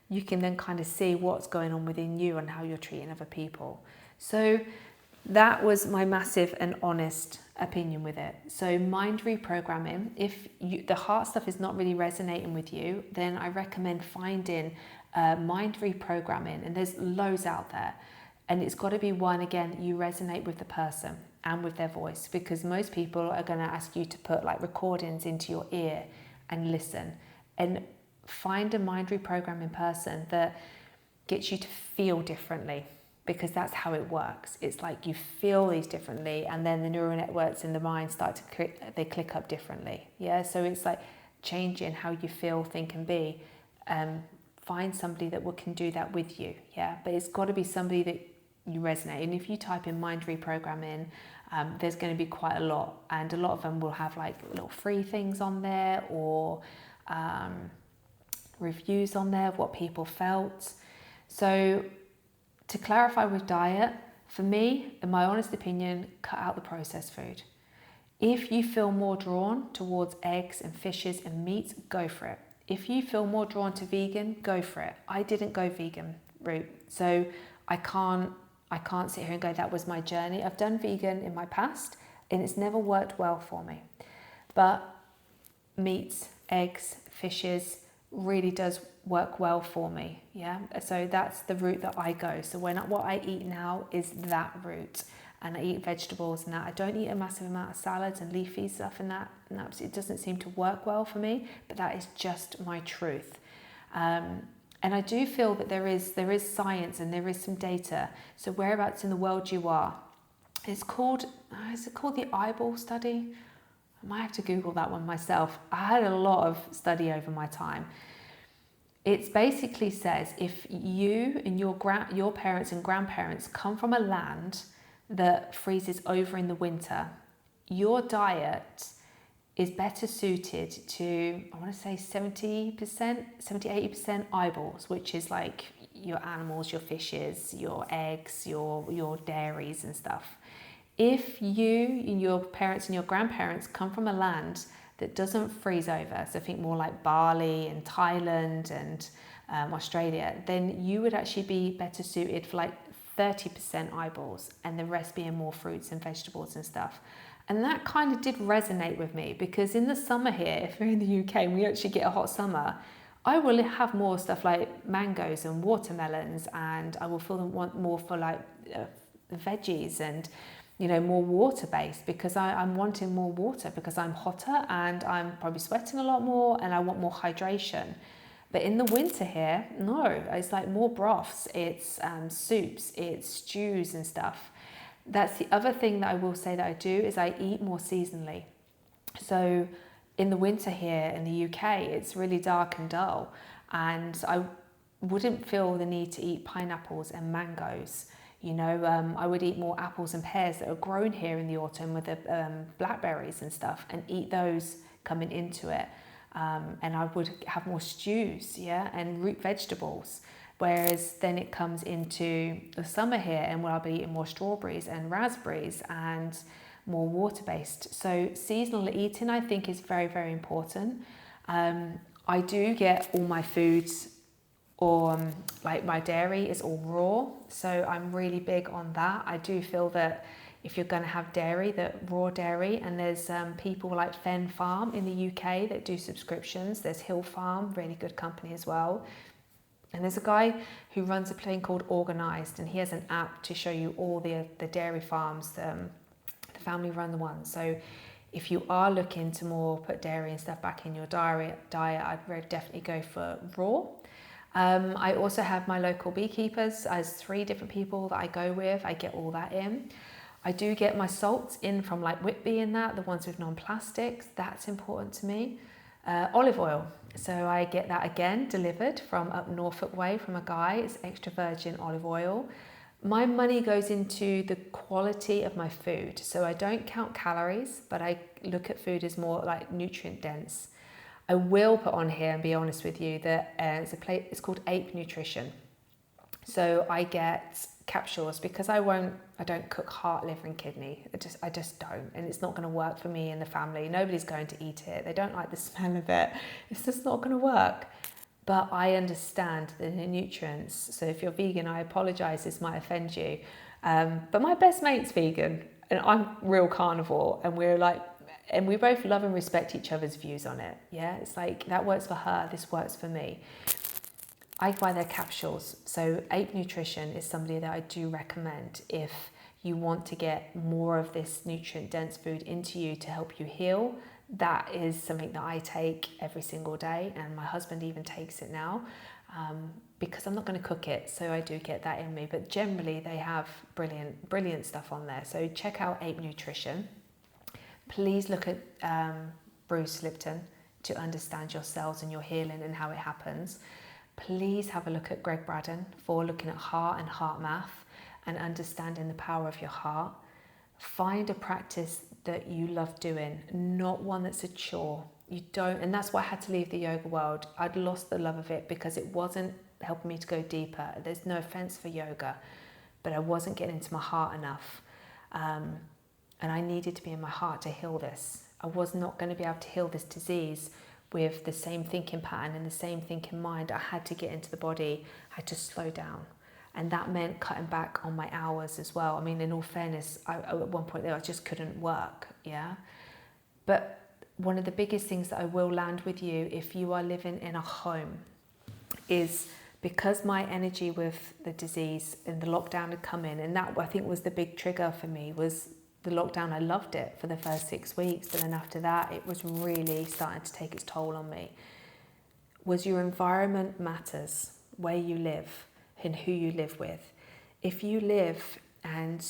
you can then kind of see what's going on within you and how you're treating other people. So that was my massive and honest opinion with it. So mind reprogramming, if the heart stuff is not really resonating with you, then I recommend finding mind reprogramming, and there's loads out there. And it's got to be one, again, you resonate with the person and with their voice, because most people are going to ask you to put like recordings into your ear and listen. And find a mind reprogramming person that gets you to feel differently, because that's how it works. It's like you feel these differently, and then the neural networks in the mind start to click up differently. Yeah, so it's like changing how you feel, think, and be. Find somebody that can do that with you. Yeah, but it's got to be somebody that you resonate. And if you type in mind reprogramming, there's going to be quite a lot, and a lot of them will have like little free things on there, or reviews on there of what people felt. So to clarify with diet, for me, in my honest opinion, cut out the processed food. If you feel more drawn towards eggs and fishes and meat, go for it. If you feel more drawn to vegan, go for it. I didn't go vegan route, so I can't sit here and go, that was my journey. I've done vegan in my past and it's never worked well for me. But meats, eggs, fishes really does work well for me. Yeah, so that's the route that I go. So what I eat now is that route, and I eat vegetables and that. I don't eat a massive amount of salads and leafy stuff and that it doesn't seem to work well for me, but that is just my truth. And I do feel that there is science and there is some data. So whereabouts in the world you are, is it called the eyeball study? I might have to Google that one myself. I had a lot of study over my time. It basically says if you and your parents and grandparents come from a land that freezes over in the winter, your diet is better suited to, I want to say 70-80% eyeballs, which is like your animals, your fishes, your eggs, your dairies and stuff. If you and your parents and your grandparents come from a land that doesn't freeze over, so think more like Bali and Thailand and Australia, then you would actually be better suited for like 30% eyeballs and the rest being more fruits and vegetables and stuff. And that kind of did resonate with me, because in the summer here, if we're in the UK and we actually get a hot summer, I will have more stuff like mangoes and watermelons, and I will feel them want more for like veggies and more water based, because I'm wanting more water because I'm hotter and I'm probably sweating a lot more and I want more hydration. But in the winter here, no, it's like more broths, it's soups, it's stews and stuff. That's the other thing that I will say that I do, is I eat more seasonally. So in the winter here in the UK, it's really dark and dull, and I wouldn't feel the need to eat pineapples and mangoes. I would eat more apples and pears that are grown here in the autumn with the blackberries and stuff, and eat those coming into it. And I would have more stews, and root vegetables. Whereas then it comes into the summer here, and I'll be eating more strawberries and raspberries and more water-based. So seasonal eating, I think, is very, very important. I do get all my foods, or like my dairy is all raw, so I'm really big on that. I do feel that if you're going to have dairy, that raw dairy, and there's people like Fen Farm in the UK that do subscriptions. There's Hill Farm, really good company as well. And there's a guy who runs a thing called Organised, and he has an app to show you all the dairy farms, the family run ones. So If you are looking to more put dairy and stuff back in your diet, I'd definitely go for raw. I also have my local beekeepers as 3 different people that I go with. I get all that in. I do get my salts in from like Whitby and that, the ones with non-plastics. That's important to me. Olive oil. So I get that again delivered from up Norfolk way from a guy. It's extra virgin olive oil. My money goes into the quality of my food. So I don't count calories, but I look at food as more like nutrient dense. I will put on here and be honest with you that it's called Ape Nutrition. So I get capsules because I don't cook heart, liver and kidney. I just don't, and it's not going to work for me and the family. Nobody's going to eat it. They don't like the smell of it. It's just not going to work. But I understand the nutrients. So if you're vegan, I apologize, this might offend you. But my best mate's vegan and I'm real carnivore, and we both love and respect each other's views on it. Yeah, it's like that works for her, this works for me. I buy their capsules. So Ape Nutrition is somebody that I do recommend if you want to get more of this nutrient dense food into you to help you heal. That is something that I take every single day, and my husband even takes it now because I'm not going to cook it, so I do get that in me. But generally they have brilliant stuff on there. So check out Ape Nutrition. Please look at Bruce Lipton to understand your cells and your healing and how it happens. Please have a look at Greg Braden for looking at heart and heart math and understanding the power of your heart. Find a practice that you love doing, not one that's a chore. You don't, and that's why I had to leave the yoga world. I'd lost the love of it because it wasn't helping me to go deeper. There's no offense for yoga, but I wasn't getting into my heart enough. And I needed to be in my heart to heal this. I was not going to be able to heal this disease with the same thinking pattern and the same thinking mind. I had to get into the body, I had to slow down. And that meant cutting back on my hours as well. I mean, in all fairness, at one point there, I just couldn't work, yeah? But one of the biggest things that I will land with you if you are living in a home is because my energy with the disease and the lockdown had come in, and that I think was the big trigger for me, was the lockdown. I loved it for the first 6 weeks, but then after that, it was really starting to take its toll on me. Was your environment matters, where you live and who you live with. If you live and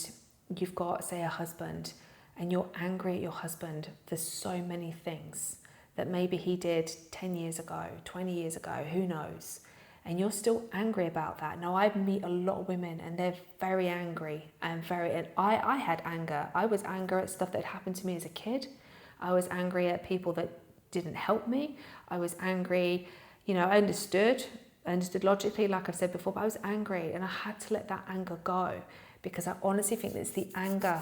you've got, say, a husband and you're angry at your husband for so many things that maybe he did 10 years ago, 20 years ago, who knows, and you're still angry about that. Now, I meet a lot of women and they're very angry and I had anger. I was angry at stuff that happened to me as a kid. I was angry at people that didn't help me. I was angry, I understood logically, like I've said before, but I was angry and I had to let that anger go because I honestly think that it's the anger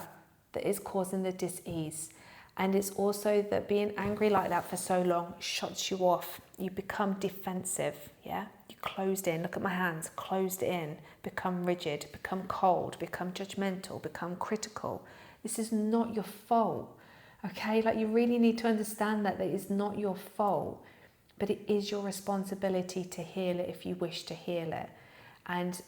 that is causing the dis-ease. And it's also that being angry like that for so long shuts you off. You become defensive, yeah? You closed in, look at my hands, closed in, become rigid, become cold, become judgmental, become critical. This is not your fault, okay? Like you really need to understand that it's not your fault. But it is your responsibility to heal it if you wish to heal it. And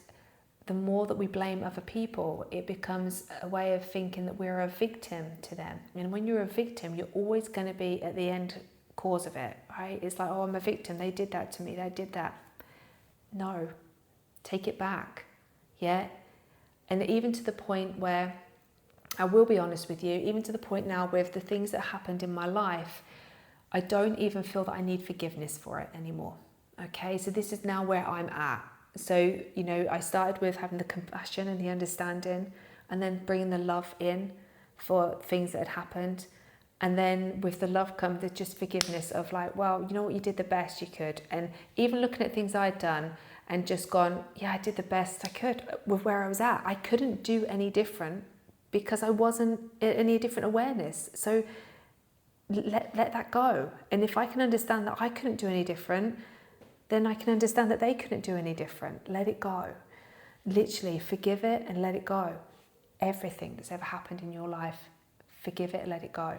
the more that we blame other people, it becomes a way of thinking that we're a victim to them. And when you're a victim, you're always going to be at the end cause of it, right? It's like, oh, I'm a victim. They did that to me. They did that. No, take it back. Yeah. And even to the point where, I will be honest with you, even to the point now with the things that happened in my life, I don't even feel that I need forgiveness for it anymore. Okay, so this is now where I'm at. So, I started with having the compassion and the understanding and then bringing the love in for things that had happened. And then with the love comes the just forgiveness of like, well, you know what, you did the best you could. And even looking at things I'd done and just gone, yeah, I did the best I could with where I was at. I couldn't do any different because I wasn't in any different awareness. So let that go. And if I can understand that I couldn't do any different, then I can understand that they couldn't do any different. Let it go. Literally forgive it and let it go. Everything that's ever happened in your life, forgive it and let it go.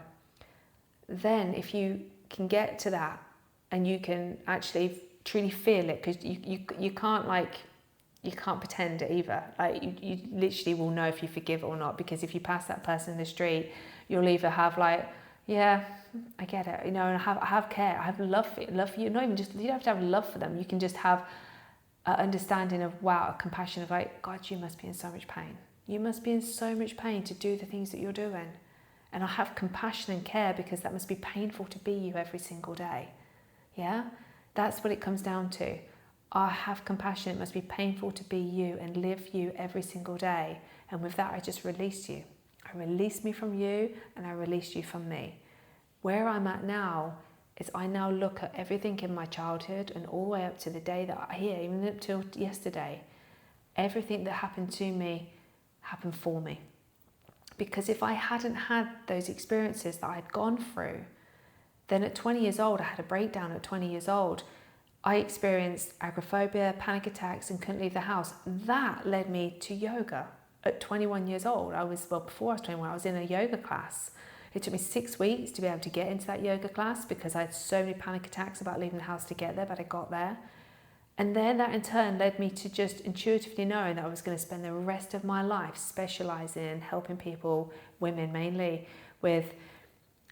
Then if you can get to that and you can actually truly feel it, because you can't pretend it either. Like you literally will know if you forgive or not, because if you pass that person in the street, you'll either have like, Yeah, I get it. You know, and I have care. I have love for you. Not even just, you don't have to have love for them. You can just have an understanding of, wow, a compassion of like, God, you must be in so much pain. You must be in so much pain to do the things that you're doing. And I have compassion and care because that must be painful to be you every single day. Yeah, that's what it comes down to. I have compassion. It must be painful to be you and live you every single day. And with that, I just release you. I release me from you and I release you from me. Where I'm at now is I now look at everything in my childhood and all the way up to the day that I hear, even up till yesterday, everything that happened to me happened for me. Because if I hadn't had those experiences that I'd gone through, then at 20 years old, I had a breakdown at 20 years old. I experienced agoraphobia, panic attacks, and couldn't leave the house. That led me to yoga at 21 years old. Before I was 21, I was in a yoga class. It took me 6 weeks to be able to get into that yoga class because I had so many panic attacks about leaving the house to get there, but I got there. And then that in turn led me to just intuitively knowing that I was going to spend the rest of my life specialising in helping people, women mainly, with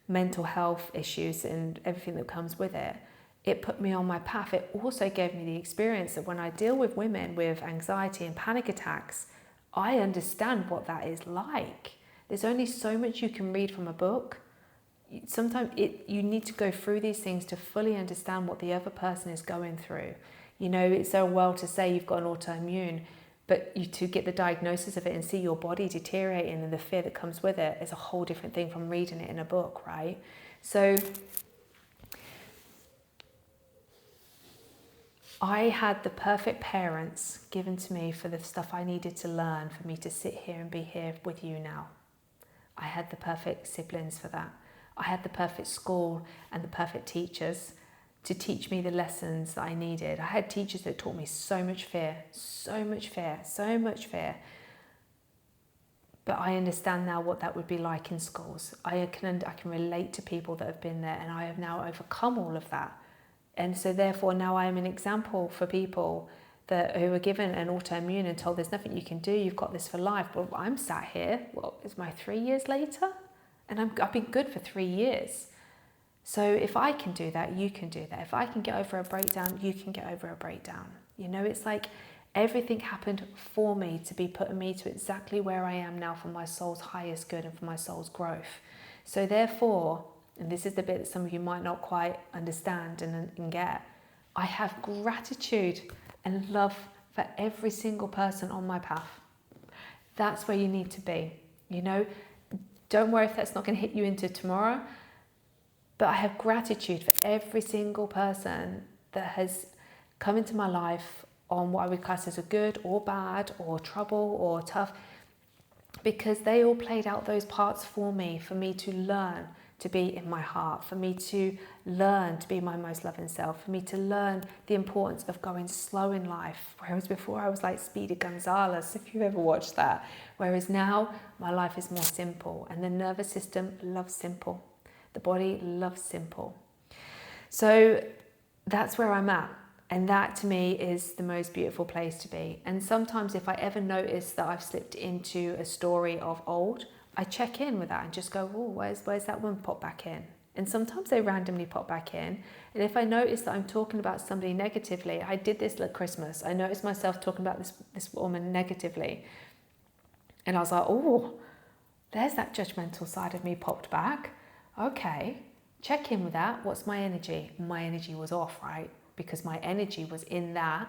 mental health issues and everything that comes with it. It put me on my path. It also gave me the experience that when I deal with women with anxiety and panic attacks, I understand what that is like. There's only so much you can read from a book. Sometimes you need to go through these things to fully understand what the other person is going through. You know, it's so well to say you've got an autoimmune, but to get the diagnosis of it and see your body deteriorating and the fear that comes with it is a whole different thing from reading it in a book, right? So I had the perfect parents given to me for the stuff I needed to learn for me to sit here and be here with you now. I had the perfect siblings for that. I had the perfect school and the perfect teachers to teach me the lessons that I needed. I had teachers that taught me so much fear, so much fear, so much fear. But I understand now what that would be like in schools. I can relate to people that have been there, and I have now overcome all of that. And so therefore now I am an example for people who are given an autoimmune and told there's nothing you can do, you've got this for life. Well, I'm sat here, it's my 3 years later? And I've been good for 3 years. So if I can do that, you can do that. If I can get over a breakdown, you can get over a breakdown. You know, it's like everything happened for me to be putting me to exactly where I am now for my soul's highest good and for my soul's growth. So therefore, and this is the bit that some of you might not quite understand and get, I have gratitude and love for every single person on my path. That's where you need to be. You know, don't worry if that's not going to hit you into tomorrow, but I have gratitude for every single person that has come into my life on what I would class as a good or bad or trouble or tough, because they all played out those parts for me to learn to be in my heart, for me to learn to be my most loving self, for me to learn the importance of going slow in life. Whereas before I was like Speedy Gonzales, if you've ever watched that. Whereas now my life is more simple, and the nervous system loves simple. The body loves simple. So that's where I'm at. And that to me is the most beautiful place to be. And sometimes if I ever notice that I've slipped into a story of old, I check in with that and just go, oh, where's that one pop back in? And sometimes they randomly pop back in. And if I notice that I'm talking about somebody negatively, I did this at Christmas. I noticed myself talking about this woman negatively. And I was like, oh, there's that judgmental side of me popped back. Okay, check in with that. What's my energy? My energy was off, right? Because my energy was in that,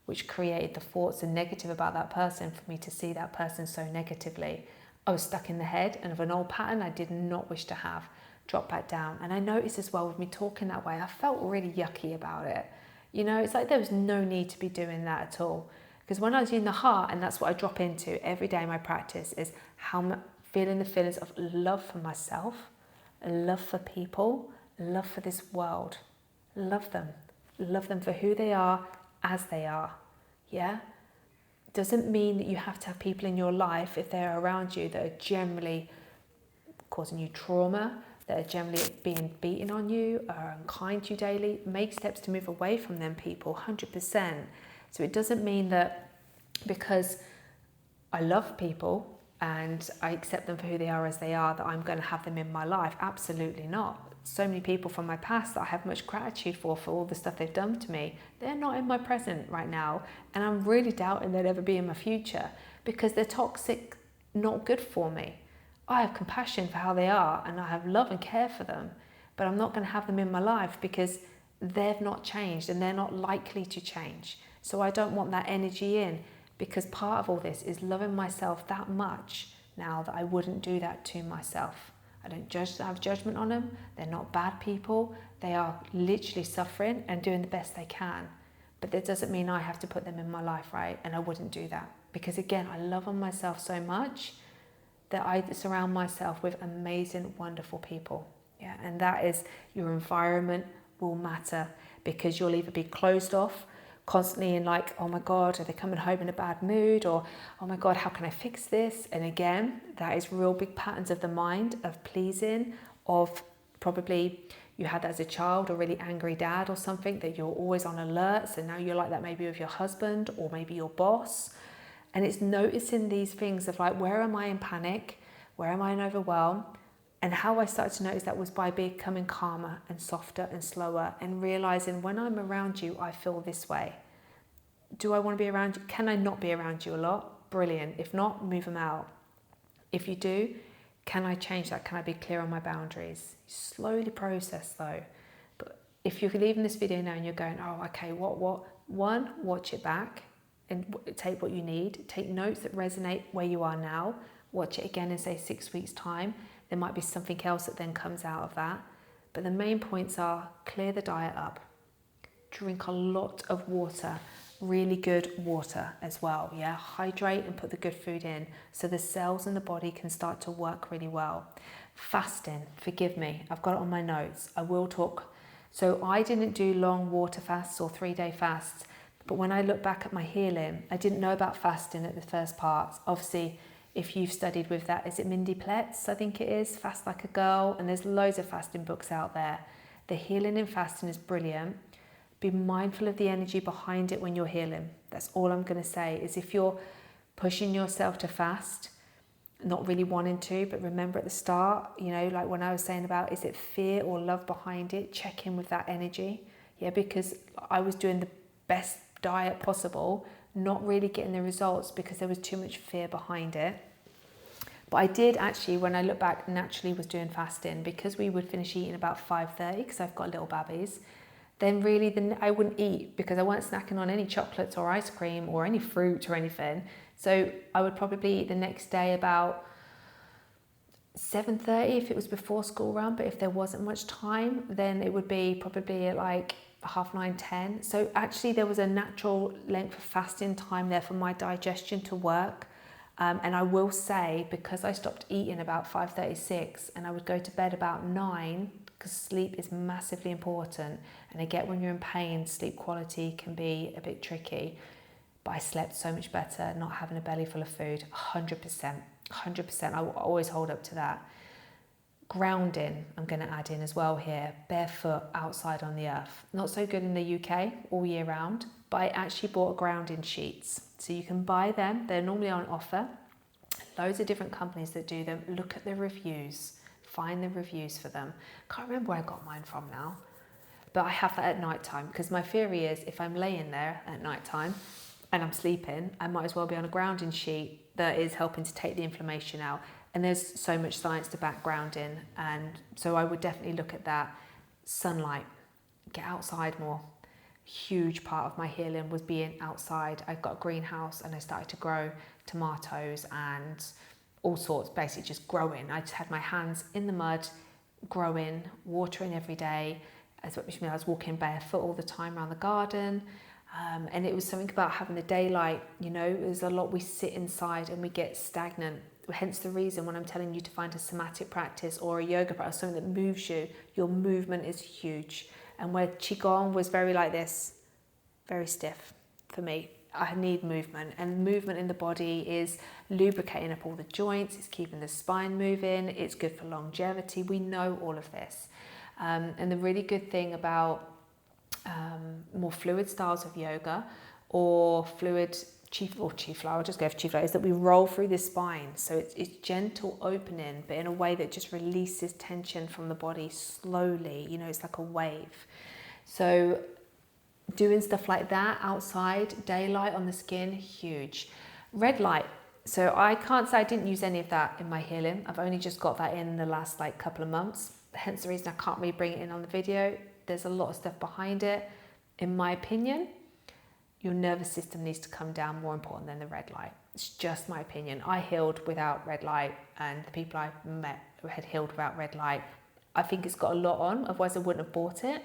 which created the thoughts and negative about that person for me to see that person so negatively. I was stuck in the head and of an old pattern I did not wish to have. Drop back down. And I noticed as well with me talking that way, I felt really yucky about it. You know, it's like there was no need to be doing that at all. Because when I was in the heart, and that's what I drop into every day in my practice, is how I'm feeling the feelings of love for myself, love for people, love for this world. Love them. Love them for who they are as they are. Yeah? Doesn't mean that you have to have people in your life, if they're around you, that are generally causing you trauma, that are generally being beaten on you, are unkind to you daily. Make steps to move away from them people, 100%. So it doesn't mean that because I love people, and I accept them for who they are as they are, that I'm going to have them in my life. Absolutely not. So many people from my past that I have much gratitude for all the stuff they've done to me, they're not in my present right now, and I'm really doubting they'll ever be in my future because they're toxic, not good for me. I have compassion for how they are and I have love and care for them, but I'm not going to have them in my life because they've not changed and they're not likely to change. So I don't want that energy in, because part of all this is loving myself that much now that I wouldn't do that to myself. I don't have judgment on them. They're not bad people. They are literally suffering and doing the best they can. But that doesn't mean I have to put them in my life, right? And I wouldn't do that. Because again, I love on myself so much that I surround myself with amazing, wonderful people. Yeah, and that is, your environment will matter, because you'll either be closed off, constantly in like, oh my God, are they coming home in a bad mood? Or, oh my God, how can I fix this? And again, that is real big patterns of the mind, of pleasing, of probably you had that as a child, a really angry dad or something, that you're always on alert. So now you're like that maybe with your husband or maybe your boss. And it's noticing these things of like, where am I in panic? Where am I in overwhelm? And how I started to notice that was by becoming calmer and softer and slower, and realizing when I'm around you, I feel this way. Do I want to be around you? Can I not be around you a lot? Brilliant. If not, move them out. If you do, can I change that? Can I be clear on my boundaries? Slowly process though. But if you're leaving this video now and you're going, oh, okay, what? One, watch it back and take what you need. Take notes that resonate where you are now. Watch it again in say 6 weeks' time. There might be something else that then comes out of that. But the main points are: clear the diet up. Drink a lot of water, really good water as well. Yeah, hydrate and put the good food in so the cells in the body can start to work really well. Fasting, forgive me, I've got it on my notes. I will talk. So I didn't do long water fasts or 3-day fasts, but when I look back at my healing, I didn't know about fasting at the first part. Obviously, if you've studied with that, is it Mindy Pletz? I think it is, Fast Like a Girl. And there's loads of fasting books out there. The healing in fasting is brilliant. Be mindful of the energy behind it when you're healing. That's all I'm going to say, is if you're pushing yourself to fast, not really wanting to, but remember at the start, you know, like when I was saying about, is it fear or love behind it? Check in with that energy. Yeah, because I was doing the best diet possible, not really getting the results because there was too much fear behind it. But I did actually, when I look back, naturally was doing fasting, because we would finish eating about 5:30 because I've got little babbies. Then really I wouldn't eat because I weren't snacking on any chocolates or ice cream or any fruit or anything. So I would probably eat the next day about 7:30 if it was before school run, but if there wasn't much time, then it would be probably at like 9:30, 10. So actually there was a natural length of fasting time there for my digestion to work. And I will say, because I stopped eating about 5:36 and I would go to bed about 9, because sleep is massively important. And I get when you're in pain, sleep quality can be a bit tricky. But I slept so much better not having a belly full of food. 100%. I will always hold up to that. Grounding, I'm going to add in as well here. Barefoot outside on the earth. Not so good in the UK all year round, but I actually bought grounding sheets. So you can buy them. They're normally on offer. Loads of different companies that do them. Look at the reviews. Find the reviews for them. Can't remember where I got mine from now. But I have that at night time, because my theory is if I'm laying there at night time and I'm sleeping, I might as well be on a grounding sheet that is helping to take the inflammation out. And there's so much science to back grounding. And so I would definitely look at that. Sunlight, get outside more. Huge part of my healing was being outside. I got a greenhouse and I started to grow tomatoes and all sorts, basically just growing. I just had my hands in the mud, growing, watering every day, which means I was walking barefoot all the time around the garden. And it was something about having the daylight, you know, there's a lot we sit inside and we get stagnant. Hence the reason when I'm telling you to find a somatic practice or a yoga practice, something that moves you, your movement is huge. And where Qigong was very like this, very stiff for me. I need movement, and movement in the body is lubricating up all the joints, it's keeping the spine moving, it's good for longevity. We know all of this. And the really good thing about more fluid styles of yoga or fluid chief flow, I'll just go for chief flow, is that we roll through the spine. So it's gentle opening, but in a way that just releases tension from the body slowly. You know, it's like a wave. So doing stuff like that outside, daylight on the skin, huge. Red light. So I can't say I didn't use any of that in my healing. I've only just got that in the last like couple of months. Hence the reason I can't really bring it in on the video. There's a lot of stuff behind it. In my opinion, your nervous system needs to come down more important than the red light. It's just my opinion. I healed without red light, and the people I met who had healed without red light, I think it's got a lot on, otherwise I wouldn't have bought it.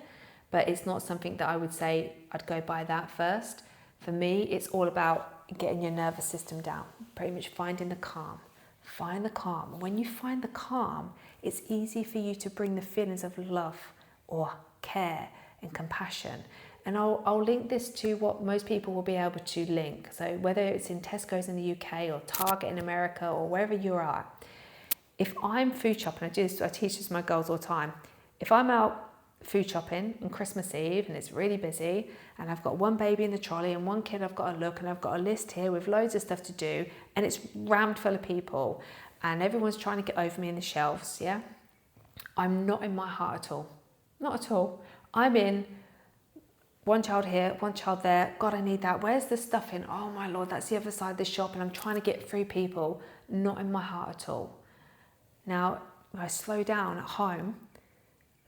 But it's not something that I would say I'd go buy that first. For me, it's all about getting your nervous system down, pretty much finding the calm. Find the calm. When you find the calm, it's easy for you to bring the feelings of love or care and compassion. And I'll link this to what most people will be able to link. So whether it's in Tesco's in the UK or Target in America or wherever you're at, if I'm food shopping, I teach this to my girls all the time. If I'm out food shopping on Christmas Eve and it's really busy and I've got one baby in the trolley and one kid I've got to look, and I've got a list here with loads of stuff to do, and it's rammed full of people and everyone's trying to get over me in the shelves, yeah? I'm not in my heart at all. Not at all. I'm in one child here, one child there. God, I need that. Where's the stuff in? Oh my Lord, that's the other side of the shop, and I'm trying to get through people. Not in my heart at all. Now, when I slow down at home,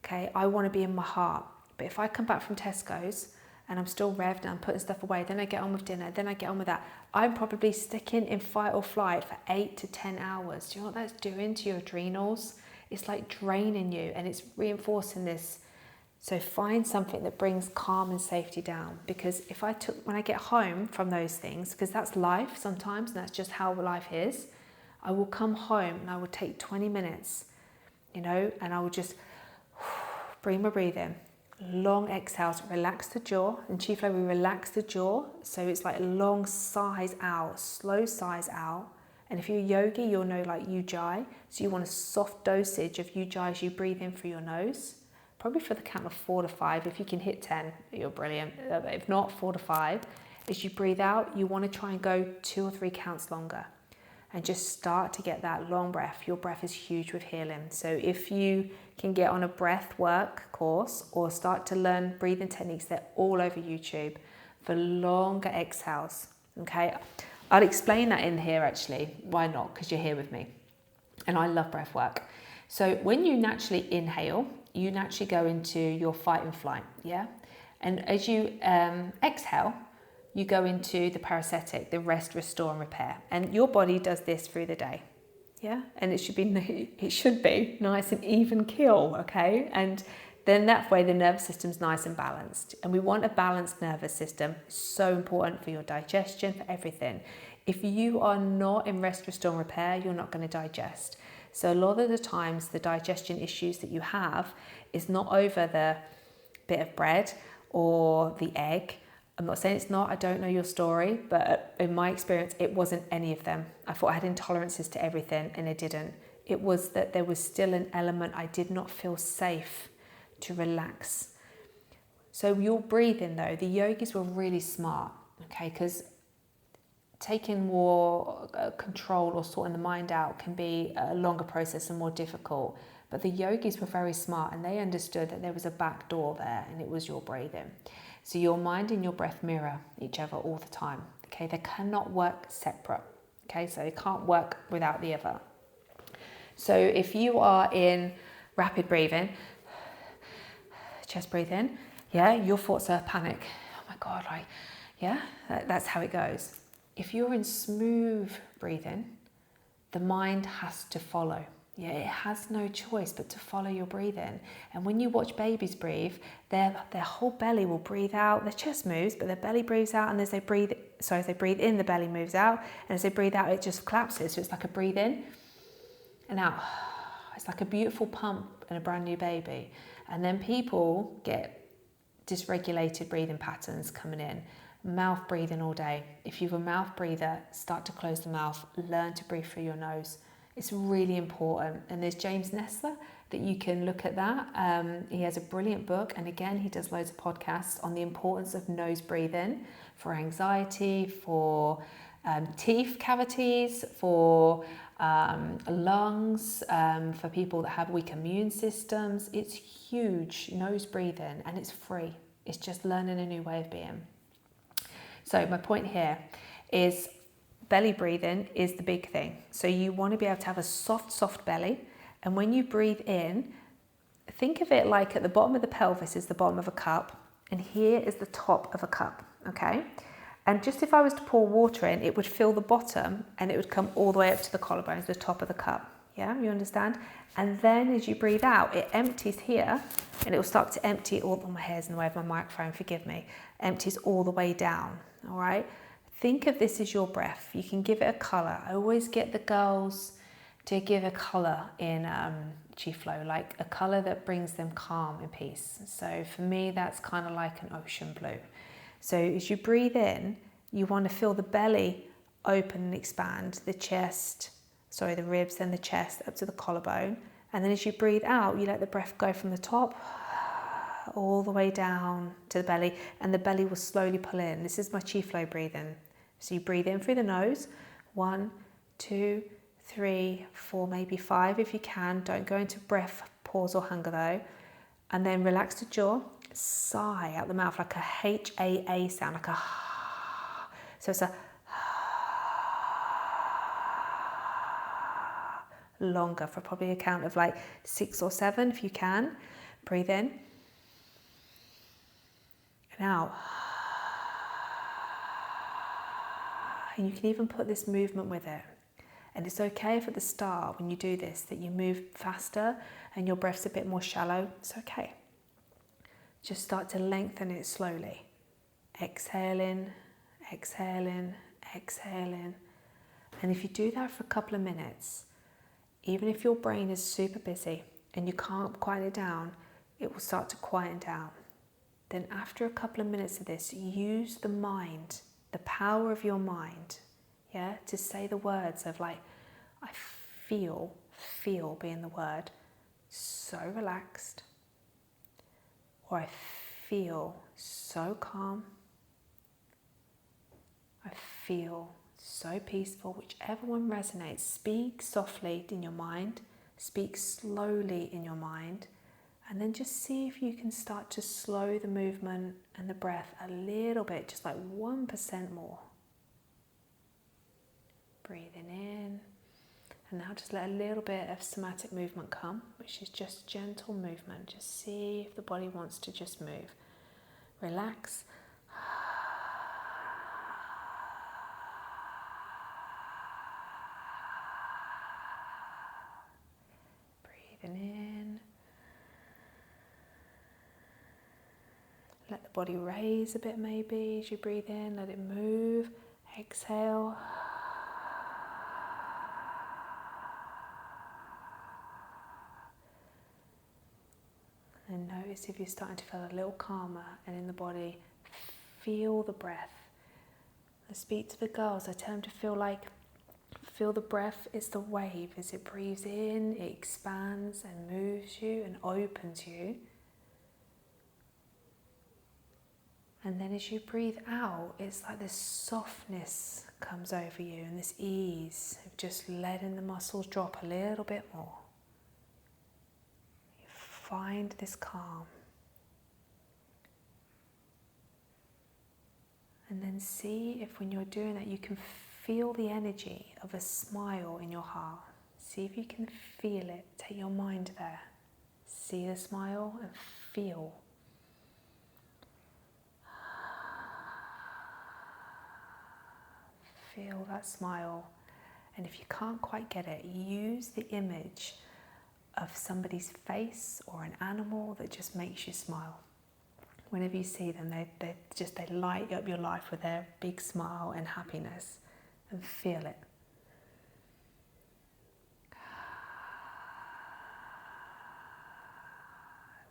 okay, I want to be in my heart. But if I come back from Tesco's and I'm still revved and I'm putting stuff away, then I get on with dinner, then I get on with that, I'm probably sticking in fight or flight for 8 to 10 hours. Do you know what that's doing to your adrenals? It's like draining you, and it's reinforcing this. So find something that brings calm and safety down, because when I get home from those things, because that's life sometimes, and that's just how life is, I will come home and I will take 20 minutes, you know, and I will just bring my breathe in, long exhales, relax the jaw. In Chi Flow, we relax the jaw. So it's like long sighs out, slow sighs out. And if you're yogi, you'll know like ujjayi. So you want a soft dosage of ujjayi as you breathe in through your nose. Probably for the count of 4 to 5. If you can hit 10, you're brilliant. If not, 4 to 5. As you breathe out, you want to try and go 2 or 3 counts longer. And just start to get that long breath. Your breath is huge with healing. So if you can get on a breath work course or start to learn breathing techniques, they're all over YouTube for longer exhales. Okay, I'll explain that in here actually. Why not? Because you're here with me. And I love breath work. So when you naturally inhale, you naturally go into your fight and flight, yeah? And as you exhale, you go into the parasympathetic, the rest, restore and repair. And your body does this through the day, yeah? And it should be nice and even keel, okay? And then that way the nervous system's nice and balanced. And we want a balanced nervous system. It's so important for your digestion, for everything. If you are not in rest, restore and repair, you're not going to digest. So a lot of the times the digestion issues that you have is not over the bit of bread or the egg. I'm not saying it's not, I don't know your story, but in my experience, it wasn't any of them. I thought I had intolerances to everything, and I didn't. It was that there was still an element I did not feel safe to relax. So your breathing though, the yogis were really smart, okay, because taking more control or sorting the mind out can be a longer process and more difficult. But the yogis were very smart, and they understood that there was a back door there, and it was your breathing. So your mind and your breath mirror each other all the time. Okay, they cannot work separate. Okay, so they can't work without the other. So if you are in rapid breathing, chest breathe in, yeah, your thoughts are panic. Oh my God, like, yeah, that's how it goes. If you're in smooth breathing, the mind has to follow. Yeah, it has no choice but to follow your breathing. And when you watch babies breathe, their whole belly will breathe out. Their chest moves, but their belly breathes out. And as they breathe in, the belly moves out. And as they breathe out, it just collapses. So it's like a breathe in and out. It's like a beautiful pump in a brand new baby. And then people get dysregulated breathing patterns coming in. Mouth breathing all day. If you're a mouth breather, start to close the mouth. Learn to breathe through your nose. It's really important. And there's James Nestor. that you can look at that. He has a brilliant book, and again, he does loads of podcasts on the importance of nose breathing for anxiety, for teeth cavities, for lungs, for people that have weak immune systems. It's huge, nose breathing, and it's free. It's just learning a new way of being. So my point here is belly breathing is the big thing. So you want to be able to have a soft belly. And when you breathe in, think of it like at the bottom of the pelvis is the bottom of a cup, and here is the top of a cup, okay? And just if I was to pour water in, it would fill the bottom and it would come all the way up to the collarbones, the top of the cup. Yeah, you understand? And then as you breathe out, it empties here, and it will start to empty all, my hair's in the way of my microphone, forgive me, empties all the way down, all right? Think of this as your breath. You can give it a colour. I always get the girls to give a colour in Chi Flow, like a colour that brings them calm and peace. So for me, that's kind of like an ocean blue. So as you breathe in, you want to feel the belly open and expand, the ribs, then the chest up to the collarbone. And then as you breathe out, you let the breath go from the top all the way down to the belly, and the belly will slowly pull in. This is my Chi Flow breathing. So you breathe in through the nose, 1, 2, 3, 4, maybe 5 if you can. Don't go into breath, pause or hunger though. And then relax the jaw, sigh out the mouth like a H-A-A sound, like a so it's a longer for probably a count of like 6 or 7 if you can. Breathe in and out. And you can even put this movement with it. And it's okay if at the start when you do this that you move faster and your breath's a bit more shallow. It's okay. Just start to lengthen it slowly. Exhaling, exhaling, exhaling. And if you do that for a couple of minutes, even if your brain is super busy and you can't quiet it down, it will start to quieten down. Then after a couple of minutes of this, use the mind, the power of your mind, yeah, to say the words of like, I feel being the word, so relaxed, or I feel so calm, I feel so peaceful, whichever one resonates. Speak softly in your mind, speak slowly in your mind, and then just see if you can start to slow the movement and the breath a little bit, just like 1% more. Breathing in, and now just let a little bit of somatic movement come, which is just gentle movement. Just see if the body wants to just move. Relax. Breathing in. Let the body raise a bit maybe as you breathe in. Let it move. Exhale. And notice if you're starting to feel a little calmer and in the body, feel the breath. I speak to the girls, I tell them to feel the breath is the wave. As it breathes in, it expands and moves you and opens you. And then as you breathe out, it's like this softness comes over you and this ease of just letting the muscles drop a little bit more. You find this calm. And then see if when you're doing that, you can feel the energy of a smile in your heart. See if you can feel it. Take your mind there. See the smile and feel. Feel that smile. And if you can't quite get it, use the image of somebody's face or an animal that just makes you smile. Whenever you see them, they light up your life with their big smile and happiness. And feel it.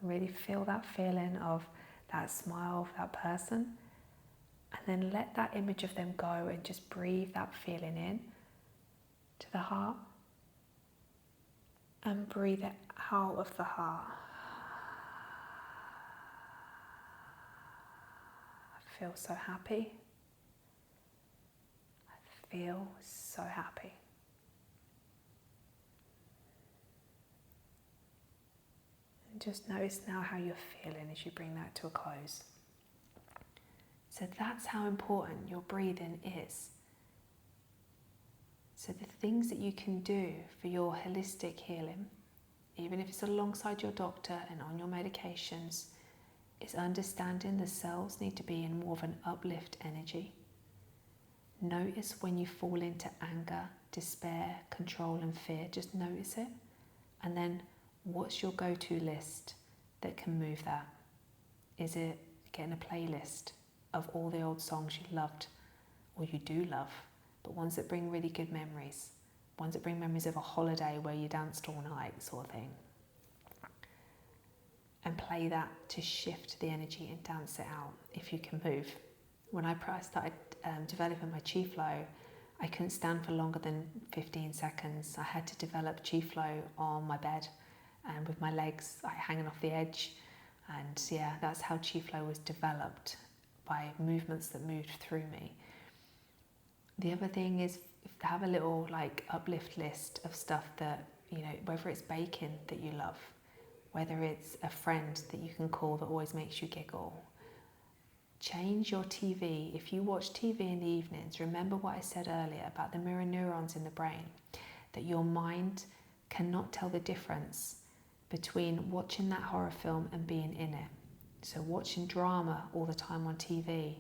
Really feel that feeling of that smile of that person. And then let that image of them go and just breathe that feeling in to the heart. And breathe it out of the heart. I feel so happy. I feel so happy. And just notice now how you're feeling as you bring that to a close. So that's how important your breathing is. So the things that you can do for your holistic healing, even if it's alongside your doctor and on your medications, is understanding the cells need to be in more of an uplift energy. Notice when you fall into anger, despair, control and fear, just notice it. And then what's your go-to list that can move that? Is it getting a playlist of all the old songs you loved or you do love, but ones that bring really good memories, ones that bring memories of a holiday where you danced all night sort of thing? And play that to shift the energy and dance it out if you can move. When I started developing my chi flow, I couldn't stand for longer than 15 seconds. I had to develop chi flow on my bed and with my legs hanging off the edge. And yeah, that's how chi flow was developed, by movements that moved through me. The other thing is have a little uplift list of stuff that, whether it's baking that you love, whether it's a friend that you can call that always makes you giggle. Change your TV. If you watch TV in the evenings, remember what I said earlier about the mirror neurons in the brain, that your mind cannot tell the difference between watching that horror film and being in it. So watching drama all the time on TV,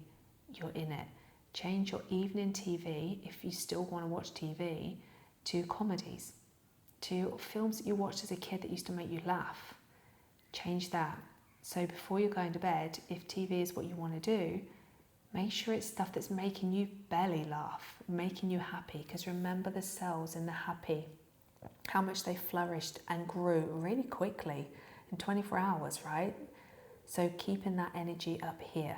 you're in it. Change your evening TV, if you still want to watch TV, to comedies, to films that you watched as a kid that used to make you laugh. Change that. So before you're going to bed, if TV is what you want to do, make sure it's stuff that's making you belly laugh, making you happy, because remember the cells in the happy, how much they flourished and grew really quickly in 24 hours, right? So keeping that energy up here.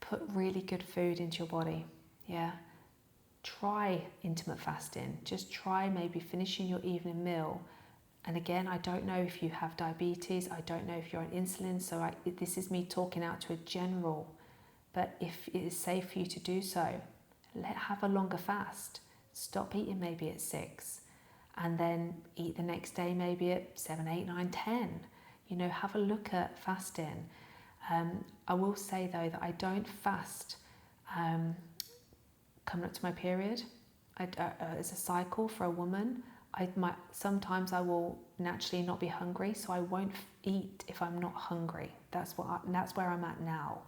Put really good food into your body, yeah? Try intermittent fasting. Just try maybe finishing your evening meal. And again, I don't know if you have diabetes, I don't know if you're on insulin, so this is me talking out to a general. But if it is safe for you to do so, have a longer fast. Stop eating maybe at 6 and then eat the next day maybe at 7, 8, 9, 10. Have a look at fasting. I will say though that I don't fast coming up to my period. It's a cycle for a woman. Sometimes I will naturally not be hungry, so I won't eat if I'm not hungry. That's where I'm at now.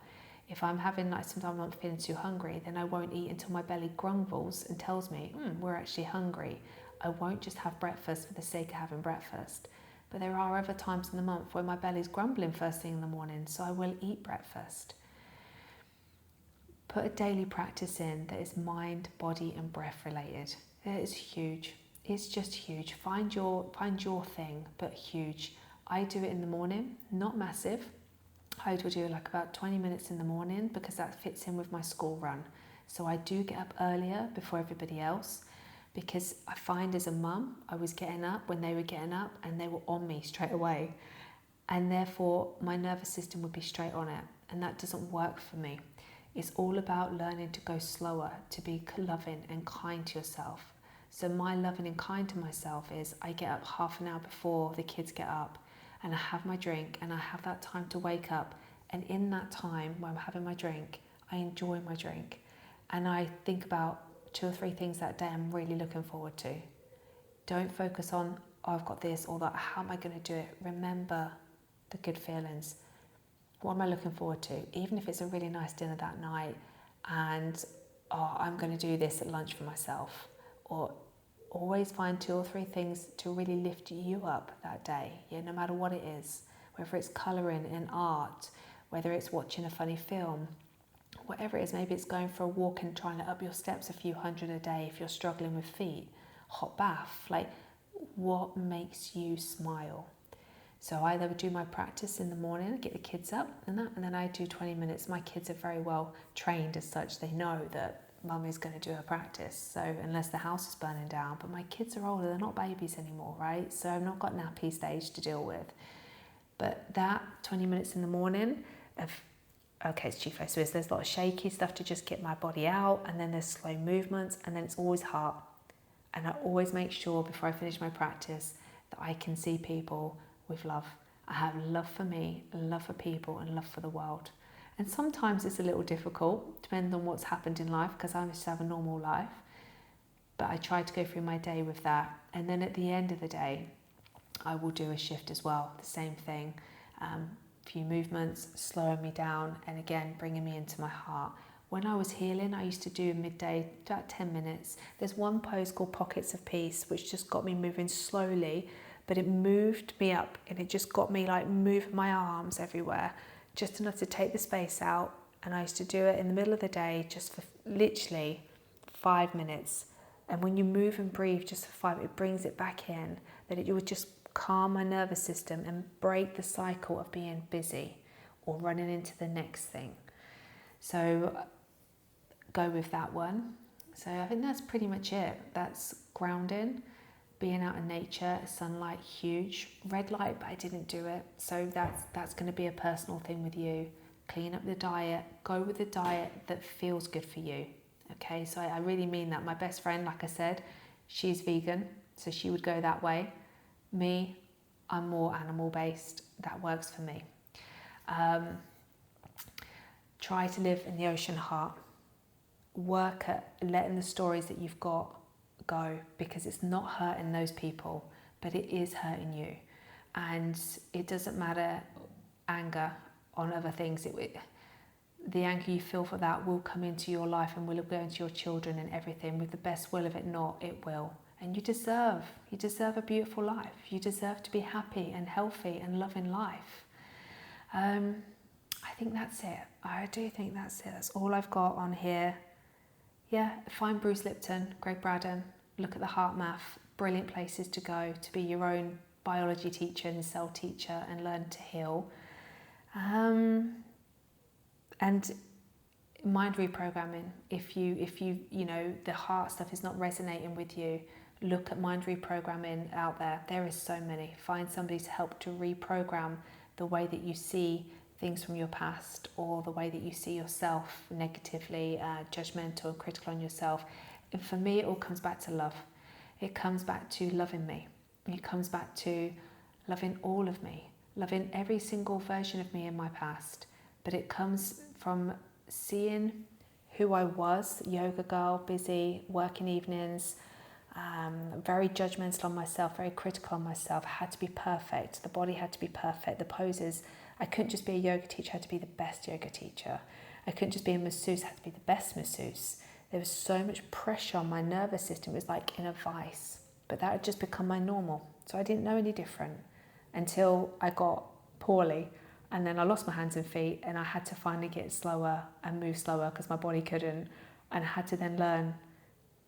If I'm having sometimes I'm not feeling too hungry, then I won't eat until my belly grumbles and tells me, we're actually hungry. I won't just have breakfast for the sake of having breakfast. But there are other times in the month where my belly's grumbling first thing in the morning, so I will eat breakfast. Put a daily practice in that is mind, body and breath related. It is huge. It's just huge. Find your thing, but huge. I do it in the morning, not massive. I will do about 20 minutes in the morning because that fits in with my school run. So I do get up earlier before everybody else, because I find as a mum, I was getting up when they were getting up and they were on me straight away. And therefore my nervous system would be straight on it. And that doesn't work for me. It's all about learning to go slower, to be loving and kind to yourself. So my loving and kind to myself is I get up half an hour before the kids get up and I have my drink and I have that time to wake up. And in that time when I'm having my drink, I enjoy my drink. And I think about 2 or 3 things that day I'm really looking forward to. Don't focus on, I've got this or that, how am I going to do it? Remember the good feelings. What am I looking forward to? Even if it's a really nice dinner that night and I'm going to do this at lunch for myself. Or always find 2 or 3 things to really lift you up that day, no matter what it is. Whether it's colouring in art, whether it's watching a funny film, whatever it is. Maybe it's going for a walk and trying to up your steps a few hundred a day if you're struggling with feet. Hot bath, what makes you smile? So I either do my practice in the morning, I get the kids up and then I do 20 minutes. My kids are very well trained as such. They know that mum is going to do her practice. So unless the house is burning down, but my kids are older, they're not babies anymore, right? So I've not got nappy stage to deal with. But that 20 minutes in the morning of, okay, it's chief. So there's a lot of shaky stuff to just get my body out, and then there's slow movements, and then it's always heart. And I always make sure before I finish my practice that I can see people with love. I have love for me, love for people, and love for the world. And sometimes it's a little difficult, depending on what's happened in life, because I used to have a normal life. But I try to go through my day with that. And then at the end of the day, I will do a shift as well, the same thing. Few movements, slowing me down, and again, bringing me into my heart. When I was healing, I used to do midday, about 10 minutes. There's one pose called Pockets of Peace, which just got me moving slowly, but it moved me up, and it just got me like moving my arms everywhere, just enough to take the space out. And I used to do it in the middle of the day, just for literally 5 minutes. And when you move and breathe just for 5, it brings it back in, that it would just calm my nervous system and break the cycle of being busy or running into the next thing. So go with that one. So I think that's pretty much it. That's grounding, being out in nature, sunlight, huge. Red light, but I didn't do it. So that's going to be a personal thing with you. Clean up the diet. Go with the diet that feels good for you. Okay, so I really mean that. My best friend, like I said, she's vegan, so she would go that way. Me, I'm more animal based. That works for me. Try to live in the ocean heart. Work at letting the stories that you've got go, because it's not hurting those people, but it is hurting you. And it doesn't matter anger on other things. The anger you feel for that will come into your life and will go into your children and everything. With the best will of it not, it will. And you deserve a beautiful life. You deserve to be happy and healthy and loving life. I think that's it. I do think that's it. That's all I've got on here. Yeah, find Bruce Lipton, Greg Braden, look at the heart math. Brilliant places to go to be your own biology teacher and cell teacher and learn to heal. And mind reprogramming. If you the heart stuff is not resonating with you, look at mind reprogramming out there. There is so many. Find somebody to help to reprogram the way that you see things from your past, or the way that you see yourself negatively, judgmental and critical on yourself. And for me, it all comes back to love. It comes back to loving me. It comes back to loving all of me, loving every single version of me in my past. But it comes from seeing who I was, yoga girl, busy, working evenings, very judgmental on myself, very critical on myself, had to be perfect. The body had to be perfect. The poses, I couldn't just be a yoga teacher, I had to be the best yoga teacher. I couldn't just be a masseuse, I had to be the best masseuse. There was so much pressure on my nervous system. It was like in a vice. But that had just become my normal. So I didn't know any different until I got poorly. And then I lost my hands and feet, and I had to finally get slower and move slower because my body couldn't. And I had to then learn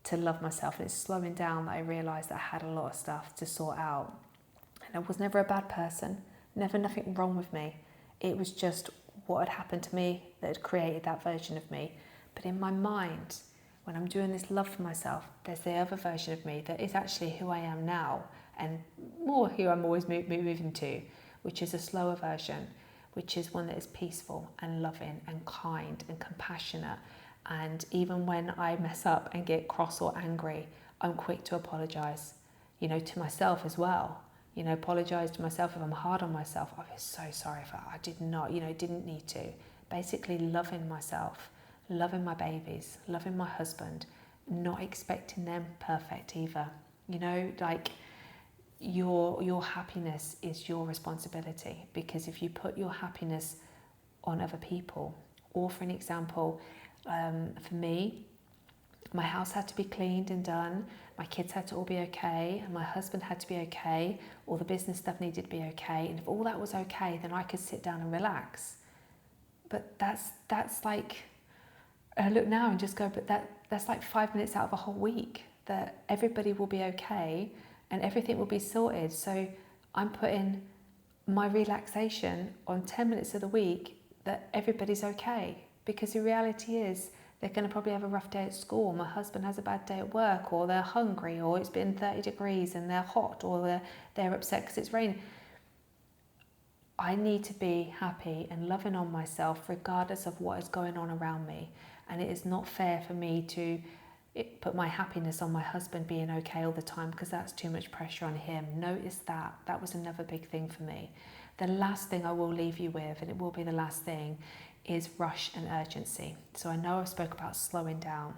to love myself. And it's slowing down that I realised that I had a lot of stuff to sort out. And I was never a bad person, never nothing wrong with me. It was just what had happened to me that had created that version of me. But in my mind, when I'm doing this love for myself, there's the other version of me that is actually who I am now, and more who I'm always moving to, which is a slower version, which is one that is peaceful and loving and kind and compassionate. And even when I mess up and get cross or angry, I'm quick to apologise, to myself as well. Apologise to myself if I'm hard on myself. I was so sorry for that. I did not, didn't need to. Basically loving myself, loving my babies, loving my husband, not expecting them perfect either. Your happiness is your responsibility, because if you put your happiness on other people, or for an example, for me, my house had to be cleaned and done, my kids had to all be okay, and my husband had to be okay, all the business stuff needed to be okay, and if all that was okay, then I could sit down and relax. But that's like, I look now and just go, but that's like 5 minutes out of a whole week, that everybody will be okay and everything will be sorted. So I'm putting my relaxation on 10 minutes of the week that everybody's okay, because the reality is They're going to probably have a rough day at school. My husband has a bad day at work, or they're hungry, or it's been 30 degrees and they're hot, or they're upset because it's raining. I need to be happy and loving on myself regardless of what is going on around me. And it is not fair for me to put my happiness on my husband being okay all the time, because that's too much pressure on him. Notice that. That was another big thing for me. The last thing I will leave you with, and it will be the last thing, is rush and urgency. So I know I've spoke about slowing down,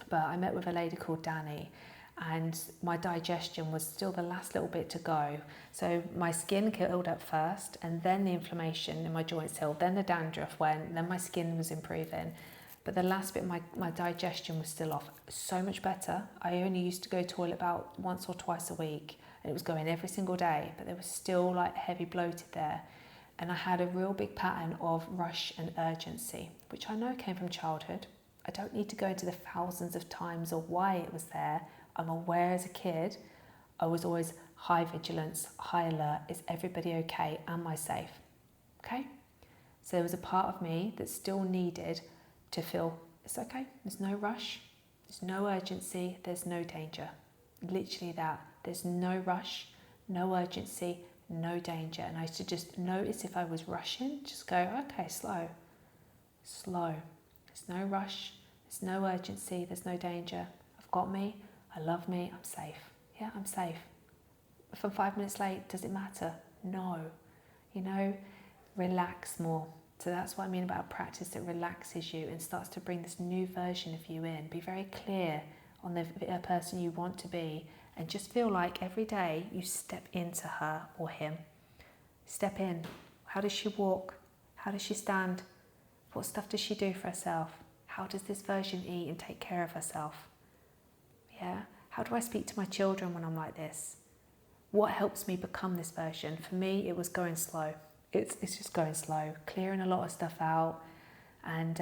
but I met with a lady called Danny, and my digestion was still the last little bit to go. So my skin killed up first, and then the inflammation in my joints healed, then the dandruff went, then my skin was improving. But the last bit, my digestion was still off. So much better. I only used to go to the toilet about once or twice a week, and it was going every single day, but there was still like heavy bloated there. And I had a real big pattern of rush and urgency, which I know came from childhood. I don't need to go into the thousands of times or why it was there. I'm aware as a kid, I was always high vigilance, high alert. Is everybody okay? Am I safe? Okay? So there was a part of me that still needed to feel it's okay. There's no rush. There's no urgency. There's no danger. Literally that. There's no rush, no urgency, no danger. And I used to just notice if I was rushing, just go, okay, slow. There's no rush. There's no urgency. There's no danger. I've got me. I love me. I'm safe. Yeah, I'm safe. If I'm 5 minutes late, does it matter? No. Relax more. So that's what I mean about a practice that relaxes you and starts to bring this new version of you in. Be very clear on the person you want to be, and just feel like every day you step into her or him. Step in. How does she walk? How does she stand? What stuff does she do for herself? How does this version eat and take care of herself? Yeah. How do I speak to my children when I'm like this? What helps me become this version? For me, it was going slow. It's just going slow, clearing a lot of stuff out. And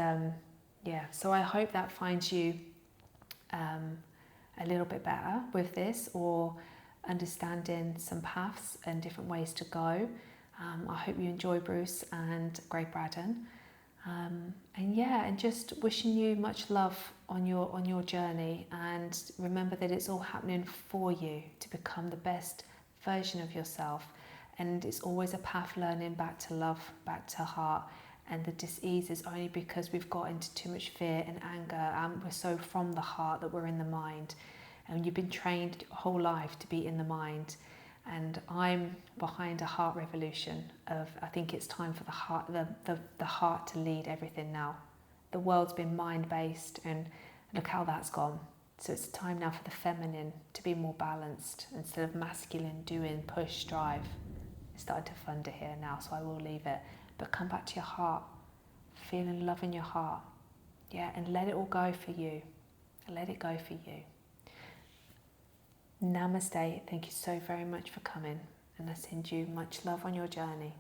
so I hope that finds you a little bit better with this, or understanding some paths and different ways to go. I hope you enjoy Bruce and Greg Braddon. And just wishing you much love on your journey, and remember that it's all happening for you to become the best version of yourself. And it's always a path learning back to love, back to heart. And the dis-ease is only because we've got into too much fear and anger, and we're so from the heart that we're in the mind. And you've been trained your whole life to be in the mind. And I'm behind a heart revolution of, I think it's time for the heart to lead everything now. The world's been mind-based, and look how that's gone. So it's time now for the feminine to be more balanced instead of masculine, doing, push, drive. It's starting to thunder here now, so I will leave it. But come back to your heart, feeling love in your heart. Yeah, and let it all go for you. Let it go for you. Namaste. Thank you so very much for coming, and I send you much love on your journey.